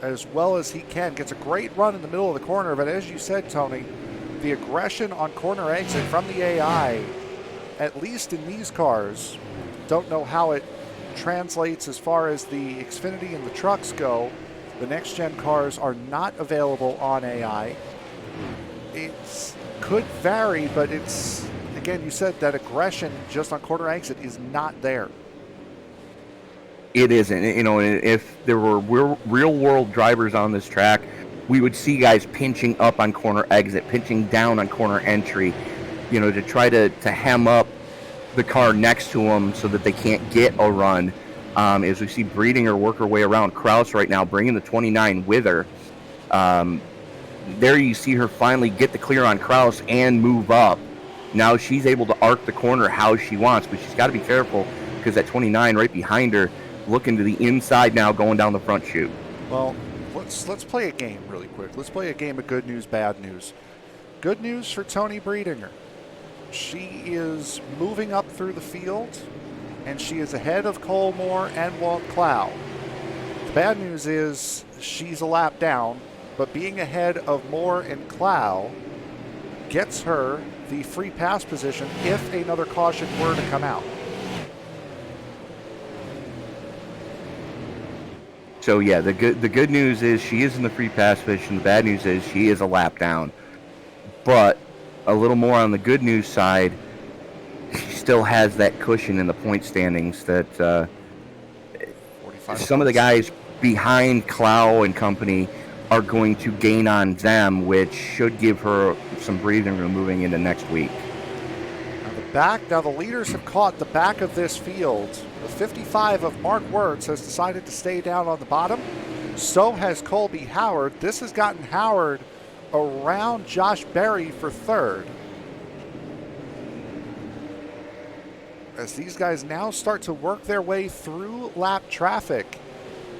as well as he can. Gets a great run in the middle of the corner, but as you said, Tony, the aggression on corner exit from the AI, at least in these cars, don't know how it translates as far as the Xfinity and the trucks go, The next-gen cars are not available on AI. It could vary, but it's, again, you said that aggression just on corner exit is not there. It isn't. You know, if there were real-world drivers on this track, we would see guys pinching up on corner exit, pinching down on corner entry, you know, to try to hem up the car next to them so that they can't get a run. As we see Breidinger work her way around Kraus right now, bringing the 29 with her. There you see her finally get the clear on Kraus and move up. Now she's able to arc the corner how she wants, but she's got to be careful because that 29 right behind her, looking to the inside now, going down the front chute. Well, let's play a game really quick. Let's play a game of good news, bad news. Good news for Toni Breidinger. She is moving up through the field, and she is ahead of Cole Moore and Walt Clow. The bad news is she's a lap down, but being ahead of Moore and Clow gets her the free pass position if another caution were to come out. So yeah, the good news is she is in the free pass position. The bad news is she is a lap down. But a little more on the good news side, she still has that cushion in the point standings that some of the guys behind Clow and company are going to gain on them, which should give her some breathing room moving into next week. Now the leaders have caught the back of this field. The 55 of Mark Wirtz has decided to stay down on the bottom. So has Colby Howard. This has gotten Howard around Josh Berry for third. As these guys now start to work their way through lap traffic,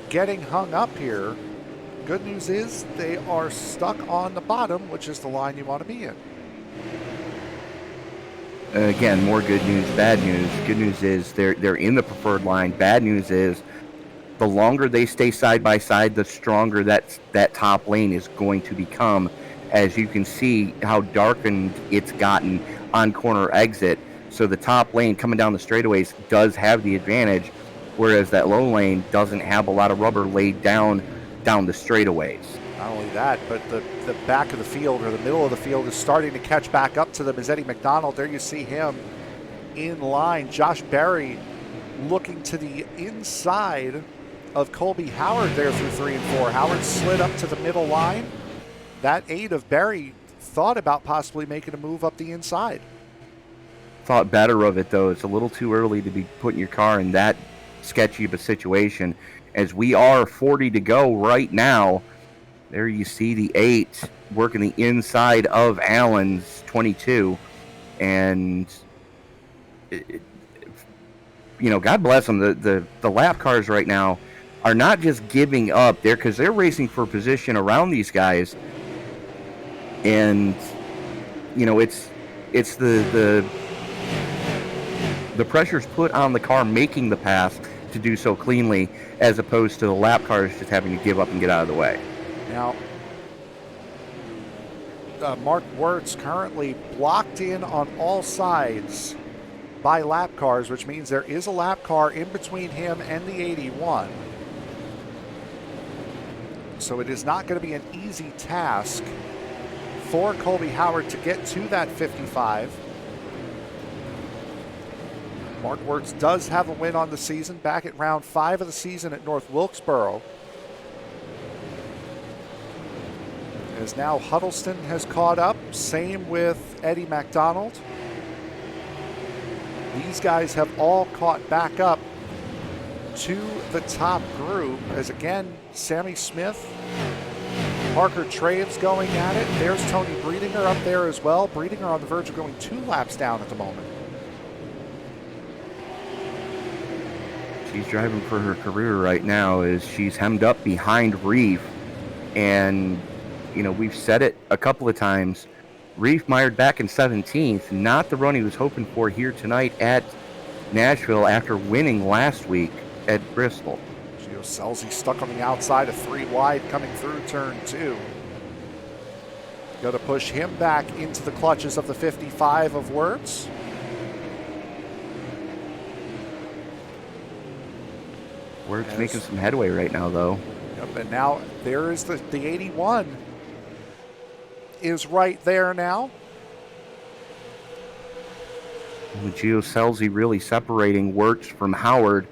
getting hung up here. Good news is they are stuck on the bottom, which is the line you want to be in. Again, more good news, bad news. Good news is they're in the preferred line. Bad news is the longer they stay side by side, the stronger that top lane is going to become. As you can see how darkened it's gotten on corner exit. So the top lane coming down the straightaways does have the advantage, whereas that low lane doesn't have a lot of rubber laid down the straightaways. Not only that, but the back of the field or the middle of the field is starting to catch back up to them as Eddie McDonald. There you see him in line. Josh Berry looking to the inside of Colby Howard there through 3 and 4. Howard slid up to the middle line. That 8 of Berry thought about possibly making a move up the inside. Thought better of it, though. It's a little too early to be putting your car in that sketchy of a situation, as we are 40 to go right now. There you see the 8 working the inside of Allen's 22. And, God bless them. The lap cars right now are not just giving up there because they're racing for position around these guys. And, it's the pressure's put on the car making the pass to do so cleanly, as opposed to the lap cars just having to give up and get out of the way. Now, Mark Wirtz currently blocked in on all sides by lap cars, which means there is a lap car in between him and the 81. So it is not going to be an easy task for Colby Howard to get to that 55. Mark Wirtz does have a win on the season, back at round 5 of the season at North Wilkesboro. As now Huddleston has caught up, same with Eddie MacDonald. These guys have all caught back up to the top group, as again, Sammy Smith, Parker Traves going at it. There's Toni Breidinger up there as well. Breidinger on the verge of going 2 laps down at the moment. She's driving for her career right now, as she's hemmed up behind Reif. And, we've said it a couple of times. Reif mired back in 17th, not the run he was hoping for here tonight at Nashville after winning last week at Bristol. Gio Scelzi stuck on the outside of 3 wide coming through turn 2. Got to push him back into the clutches of the 55 of Wirtz. Wirtz making some headway right now, though. Yep, and now there is the 81 is right there now. With Gio Scelzi really separating Wirtz from Howard,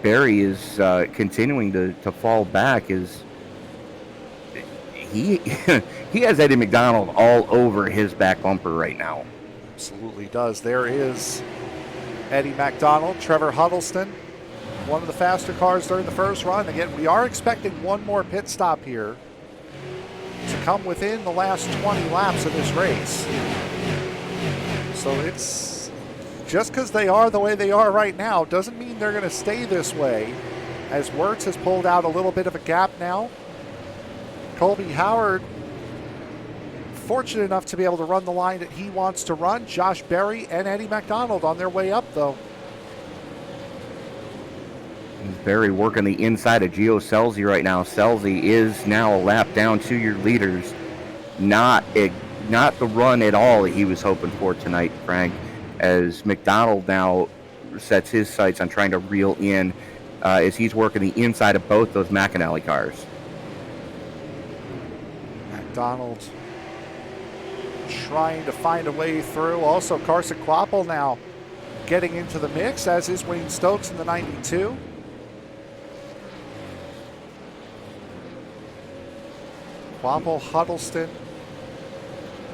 Barry is continuing to fall back. Is he he has Eddie McDonald all over his back bumper right now. Absolutely does. There is Eddie McDonald, Trevor Huddleston, one of the faster cars during the first run. Again, we are expecting one more pit stop here to come within the last 20 laps of this race. So it's just because they are the way they are right now doesn't mean they're going to stay this way, as Wirtz has pulled out a little bit of a gap now. Colby Howard fortunate enough to be able to run the line that he wants to run. Josh Berry and Eddie McDonald on their way up, though. Berry working the inside of Gio Scelzi right now. Scelzi is now a lap down to your leaders. Not the run at all that he was hoping for tonight, Frank, as McDonald now sets his sights on trying to reel in as he's working the inside of both those McAnally cars. McDonald trying to find a way through. Also, Carson Quapple now getting into the mix, as is Wayne Stokes in the 92. Quapple, Huddleston,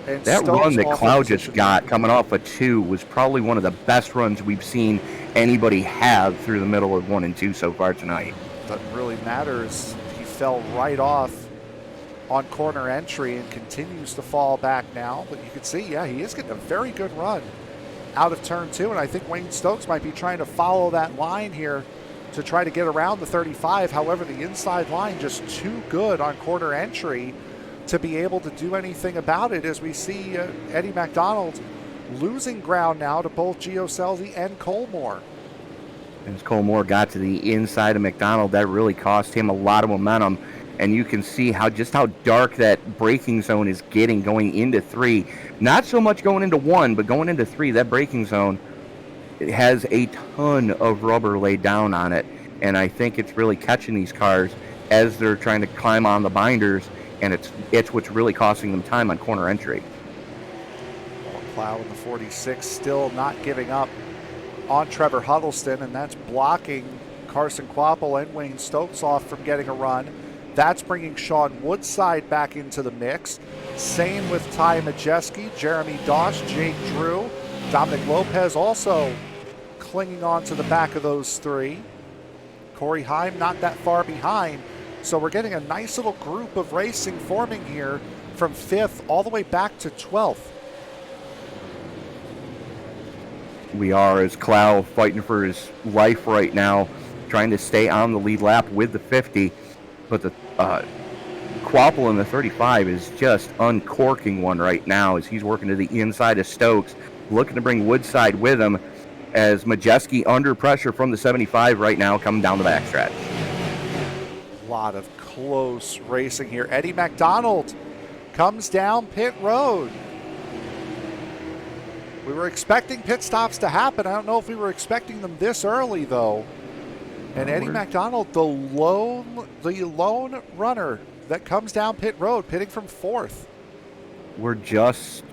and that Stokes run that off Cloud of just position. got coming off a 2 was probably one of the best runs we've seen anybody have through the middle of 1 and 2 so far tonight. Doesn't really matter, as he fell right off on corner entry and continues to fall back now. But you can see, yeah, he is getting a very good run out of turn 2, and I think Wayne Stokes might be trying to follow that line here to try to get around the 35. However, the inside line just too good on corner entry to be able to do anything about it, as we see Eddie McDonald losing ground now to both Gio Scelzi and Colmore. As Colmore got to the inside of McDonald, that really cost him a lot of momentum. And you can see how dark that braking zone is getting going into 3. Not so much going into 1, but going into 3, that braking zone, it has a ton of rubber laid down on it. And I think it's really catching these cars as they're trying to climb on the binders, and it's what's really costing them time on corner entry. Cloud in the 46 still not giving up on Trevor Huddleston, and that's blocking Carson Quapple and Wayne Stokes off from getting a run. That's bringing Sean Woodside back into the mix. Same with Ty Majeski, Jeremy Dosh, Jake Drew. Dominic Lopez also clinging on to the back of those 3. Corey Heim not that far behind. So we're getting a nice little group of racing forming here from 5th all the way back to 12th. We are, as Clow fighting for his life right now, trying to stay on the lead lap with the 50. But the Quapple in the 35 is just uncorking one right now as he's working to the inside of Stokes, looking to bring Woodside with him, as Majeski under pressure from the 75 right now coming down the backstretch. A lot of close racing here. Eddie McDonald comes down pit road. We were expecting pit stops to happen. I don't know if we were expecting them this early, though. And Eddie McDonald, the lone runner that comes down pit road, pitting from 4th. We're just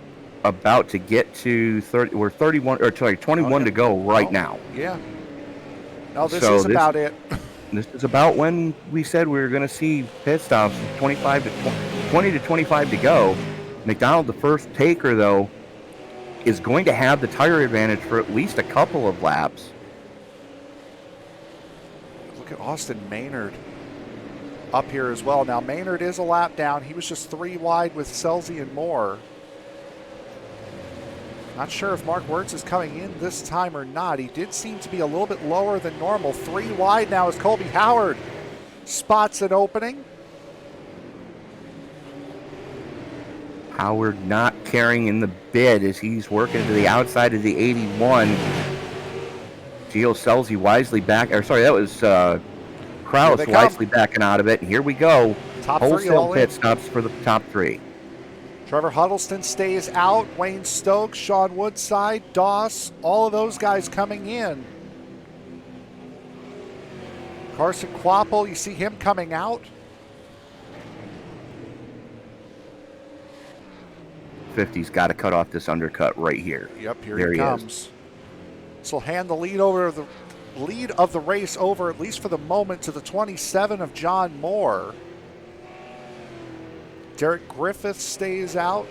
about to get to 30. We're 21 to go right now. Yeah. No, this is about it. This is about when we said we were going to see pit stops. 20 to 25 to go. McDonald, the first taker, though, is going to have the tire advantage for at least a couple of laps. Look at Austin Maynard up here as well. Now, Maynard is a lap down. He was just 3 wide with Scelzi and Moore. Not sure if Mark Wirtz is coming in this time or not. He did seem to be a little bit lower than normal. 3 wide now as Colby Howard spots an opening. Howard not carrying in the bid as he's working to the outside of the 81. Gio Scelzi wisely back, or sorry, that was Kraus wisely backing out of it. And here we go. Top 3 wholesale pit stops for the top 3. Trevor Huddleston stays out. Wayne Stokes, Sean Woodside, Doss, all of those guys coming in. Carson Kvapil, you see him coming out. 50's got to cut off this undercut right here. Yep, here There he he comes. This will hand the lead of the race over, at least for the moment, to the 27 of John Moore. Derek Griffith stays out.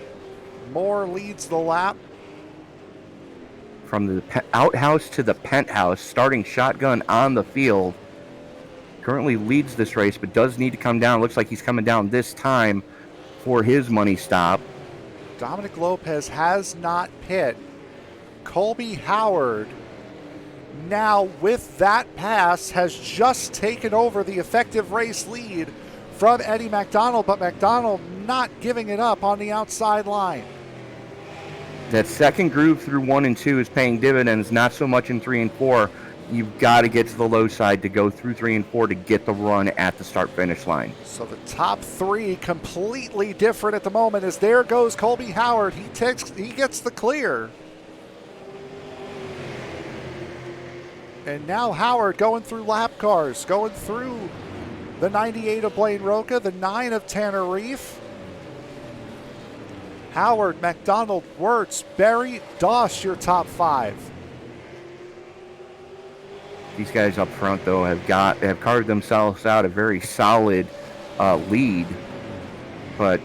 Moore leads the lap. From the outhouse to the penthouse, starting shotgun on the field. Currently leads this race, but does need to come down. Looks like he's coming down this time for his money stop. Dominic Lopez has not pit. Colby Howard, now with that pass, has just taken over the effective race lead from Eddie McDonald, but McDonald not giving it up on the outside line. That second groove through 1 and 2 is paying dividends, not so much in 3 and 4. You've got to get to the low side to go through 3 and 4 to get the run at the start-finish line. So the top three completely different at the moment as there goes Colby Howard. He gets the clear. And now Howard going through lap cars, going through the 98 of Blaine Roca, the 9 of Tanner Reif. Howard, McDonald, Wirtz, Berry, Doss, your top 5. These guys up front, though, have carved themselves out a very solid lead. But,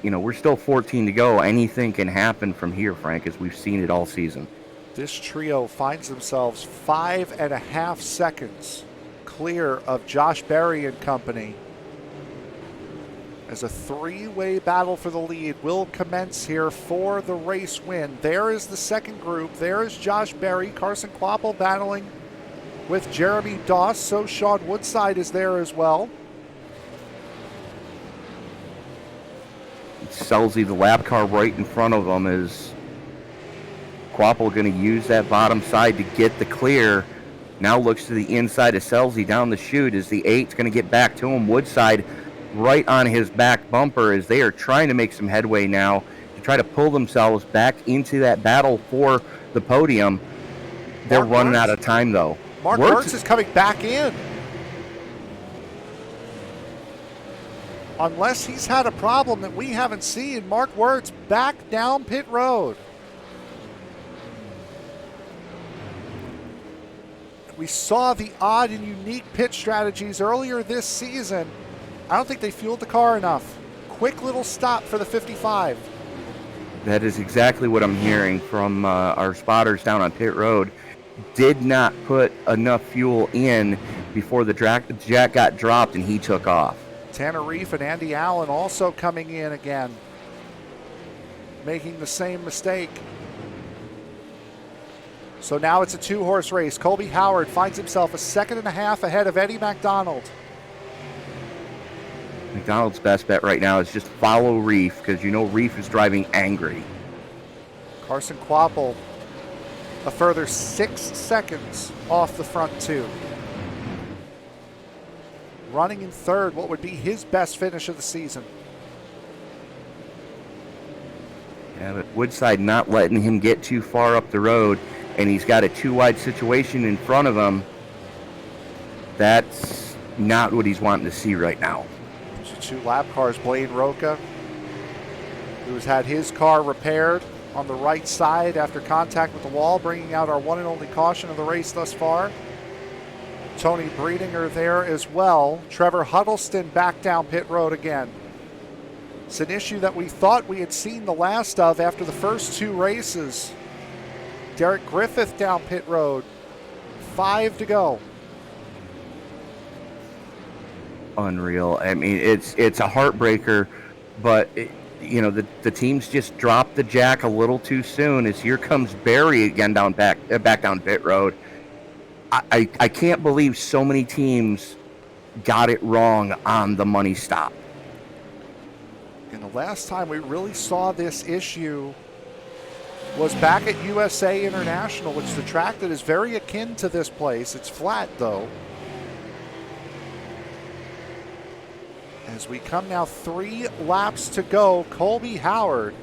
you know, we're still 14 to go. Anything can happen from here, Frank, as we've seen it all season. This trio finds themselves 5.5 seconds clear of Josh Berry and company, as a three-way battle for the lead will commence here for the race win. There is the second group. There is Josh Berry, Carson Kvapil battling with Jeremy Doss. So Sean Woodside is there as well. Selzy, the lap car right in front of him, is Kvapil going to use that bottom side to get the clear. Now looks to the inside of Selzy down the chute as the 8's going to get back to him. Woodside right on his back bumper as they are trying to make some headway now to try to pull themselves back into that battle for the podium. They're running out of time, though. Mark Wirtz is coming back in. Unless he's had a problem that we haven't seen, Mark Wirtz back down pit road. We saw the odd and unique pit strategies earlier this season. I don't think they fueled the car enough. Quick little stop for the 55. That is exactly what I'm hearing from our spotters down on pit road. Did not put enough fuel in before the jack got dropped and he took off. Tanner Reif and Andy Allen also coming in again, making the same mistake. So now it's a 2-horse race. Colby Howard finds himself 1.5 seconds ahead of Eddie McDonald. McDonald's best bet right now is just follow Reif, because you know Reif is driving angry. Carson Kvapil a further 6 seconds off the front 2. Running in third, what would be his best finish of the season. Yeah, but Woodside not letting him get too far up the road, and he's got a 2-wide situation in front of him. That's not what he's wanting to see right now. 2 lap cars. Blaine Roca, who has had his car repaired on the right side after contact with the wall, bringing out our one and only caution of the race thus far. Toni Breidinger there as well. Trevor Huddleston back down pit road again. It's an issue that we thought we had seen the last of after the first 2 races. Derek Griffith down pit road. 5 to go. Unreal. I mean, it's a heartbreaker, but you know the teams just dropped the jack a little too soon. As here comes Barry again back down pit road. I can't believe so many teams got it wrong on the money stop. And the last time we really saw this issue was back at USA International, which is a track that is very akin to this place. It's flat though. As we come now 3 laps to go, Colby Howard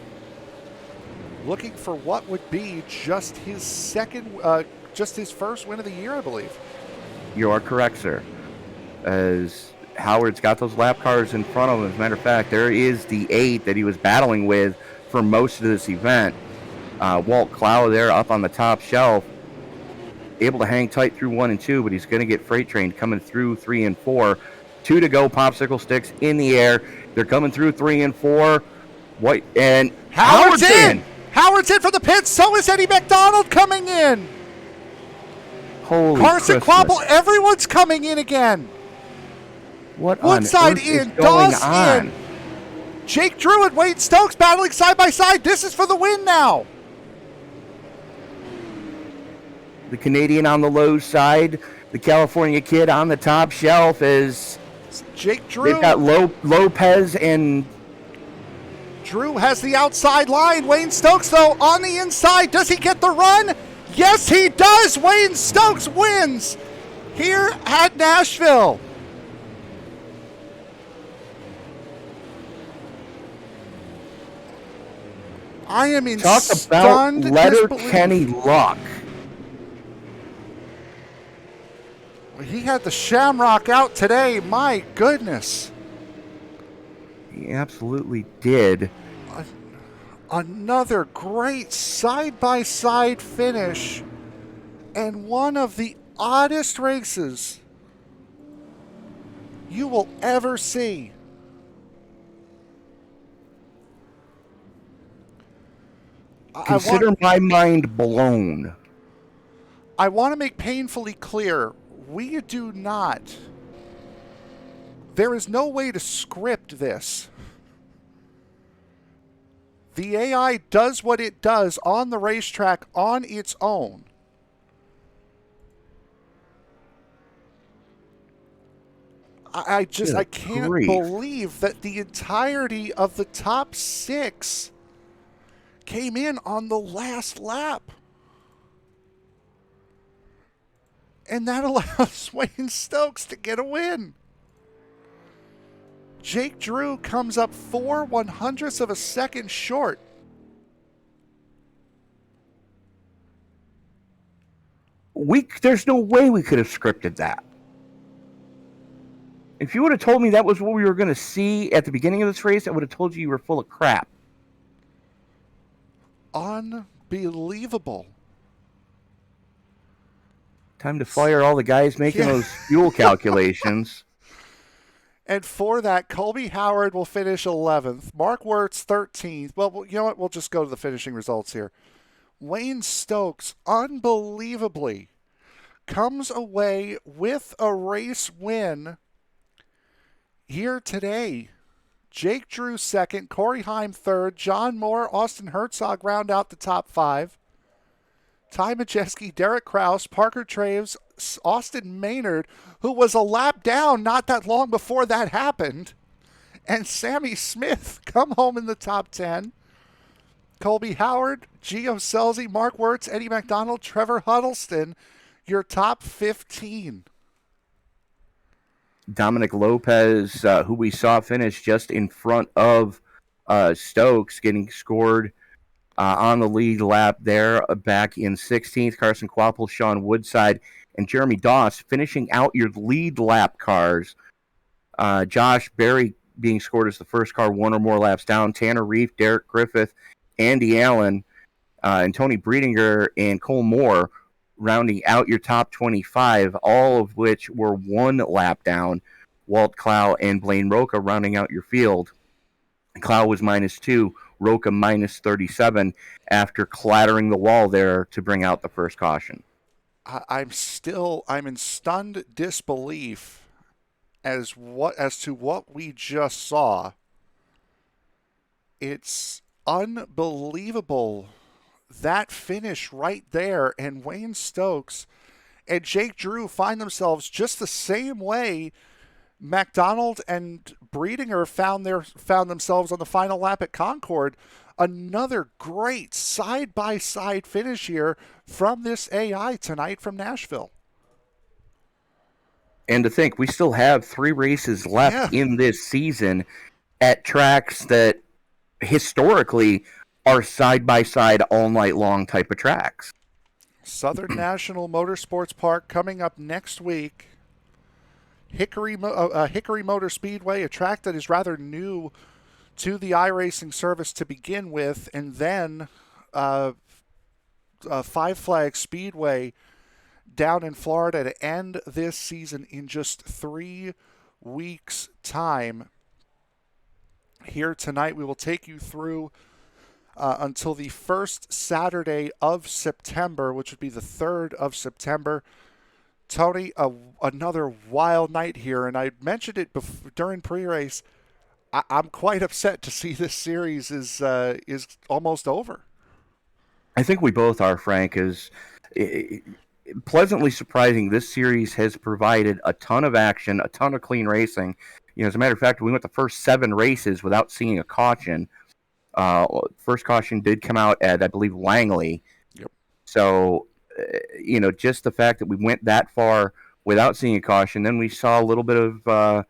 looking for what would be just his first win of the year, I believe. You are correct, sir. As Howard's got those lap cars in front of him. As a matter of fact, there is the 8 that he was battling with for most of this event. Walt Clow there up on the top shelf, able to hang tight through 1 and 2, but he's going to get freight trained coming through 3 and 4. 2 to go, popsicle sticks in the air. They're coming through 3 and 4. White and Howard's in! Howard's in for the pits. So is Eddie McDonald coming in. Holy Carson Christmas. Quapple, everyone's coming in again. What Woodside on earth is in, going Doss on? in. Jake Drew and Wade Stokes battling side by side. This is for the win now. The Canadian on the low side, the California kid on the top shelf is Jake Drew. they've got Lopez and Drew has the outside line. Wayne Stokes, though, on the inside. Does he get the run? Yes, he does. Wayne Stokes wins here at Nashville. I am in talk about stunned letter disbelief. Kenny luck. He had the Shamrock out today. My goodness. He absolutely did. Another great side-by-side finish and one of the oddest races you will ever see. Consider my mind blown. I want to make painfully clear, we do not. There is no way to script this. The AI does what it does on the racetrack on its own. I can't believe that the entirety of the top 6 came in on the last lap. And that allows Wayne Stokes to get a win. Jake Drew comes up 4/100ths of a second short. There's no way we could have scripted that. If you would have told me that was what we were going to see at the beginning of this race, I would have told you were full of crap. Unbelievable. Time to fire all the guys making those fuel calculations. And for that, Colby Howard will finish 11th. Mark Wirtz, 13th. Well, you know what? We'll just go to the finishing results here. Wayne Stokes, unbelievably, comes away with a race win here today. Jake Drew second, Corey Heim third, John Moore, Austin Herzog round out the top 5. Ty Majeski, Derek Kraus, Parker Traves, Austin Maynard, who was a lap down not that long before that happened, and Sammy Smith come home in the top 10. Colby Howard, Gio Selzy, Mark Wirtz, Eddie McDonald, Trevor Huddleston, your top 15. Dominic Lopez, who we saw finish just in front of Stokes, getting scored on the lead lap there back in 16th. Carson Quapple, Sean Woodside, and Jeremy Doss finishing out your lead lap cars. Josh Berry being scored as the first car, 1 or more laps down. Tanner Reif, Derek Griffith, Andy Allen, and Toni Breidinger and Cole Moore rounding out your top 25, all of which were 1 lap down. Walt Clow and Blaine Roca rounding out your field. Clow was -2, Roca -37 after clattering the wall there to bring out the first caution. I'm in stunned disbelief as to what we just saw. It's unbelievable, that finish right there, and Wayne Stokes and Jake Drew find themselves just the same way McDonald and Breidinger found themselves on the final lap at Concord. Another great side-by-side finish here from this AI tonight from Nashville. And to think, we still have 3 races left in this season at tracks that historically are side-by-side all night long type of tracks. Southern National Motorsports Park coming up next week. Hickory Motor Speedway, a track that is rather new to the iRacing service to begin with, and then Five Flag Speedway down in Florida to end this season in just 3 weeks' time. Here tonight, we will take you through until the first Saturday of September, which would be the 3rd of September. Tony, another wild night here, and I mentioned it during pre-race. I'm quite upset to see this series is almost over. I think we both are, Frank. Is pleasantly surprising. This series has provided a ton of action, a ton of clean racing. As a matter of fact, we went the first 7 races without seeing a caution. First caution did come out at, I believe, Langley. Yep. So, just the fact that we went that far without seeing a caution, then we saw a little bit of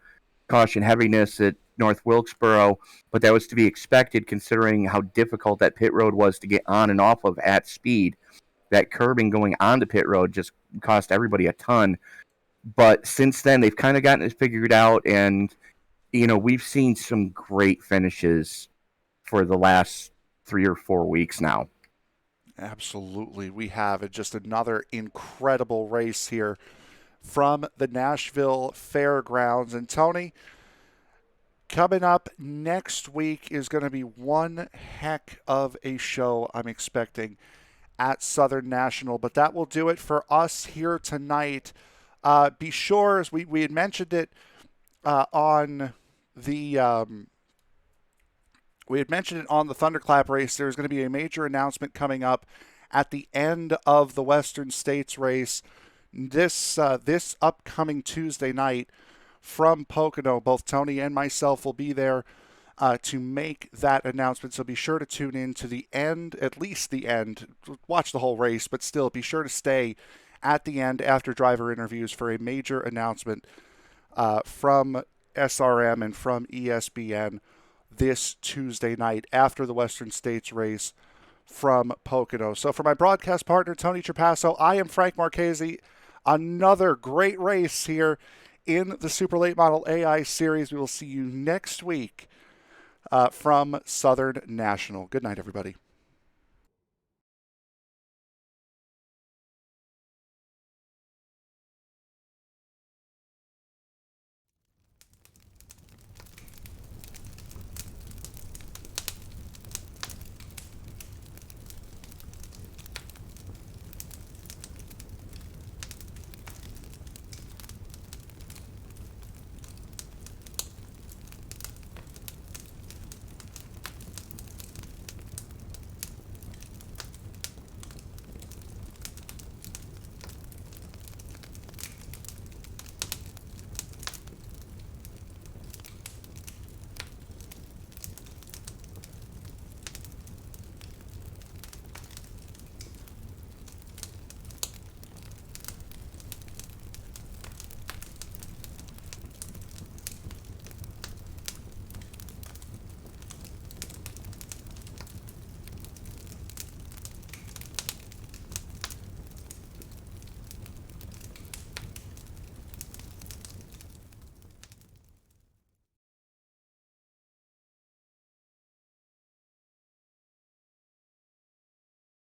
caution heaviness at North Wilkesboro, but that was to be expected considering how difficult that pit road was to get on and off of at speed. That curbing going onto pit road just cost everybody a ton. But since then, they've kind of gotten it figured out, and, we've seen some great finishes for the last 3 or 4 weeks now. Absolutely, we have it. Just another incredible race here from the Nashville Fairgrounds. And Tony, coming up next week is going to be one heck of a show I'm expecting at Southern National. But that will do it for us here tonight. Be sure, as we had mentioned it on the we had mentioned it on the Thunderclap race. There's going to be a major announcement coming up at the end of the Western States race this upcoming Tuesday night from Pocono. Both Tony and myself will be there to make that announcement. So be sure to tune in to the end, at least the end. Watch the whole race, but still be sure to stay at the end after driver interviews for a major announcement from SRM and from ESBN this Tuesday night after the Western States race from Pocono. So for my broadcast partner, Tony Trapasso, I am Frank Marchese. Another great race here in the Super Late Model AI Series. We will see you next week from Southern National. Good night, everybody.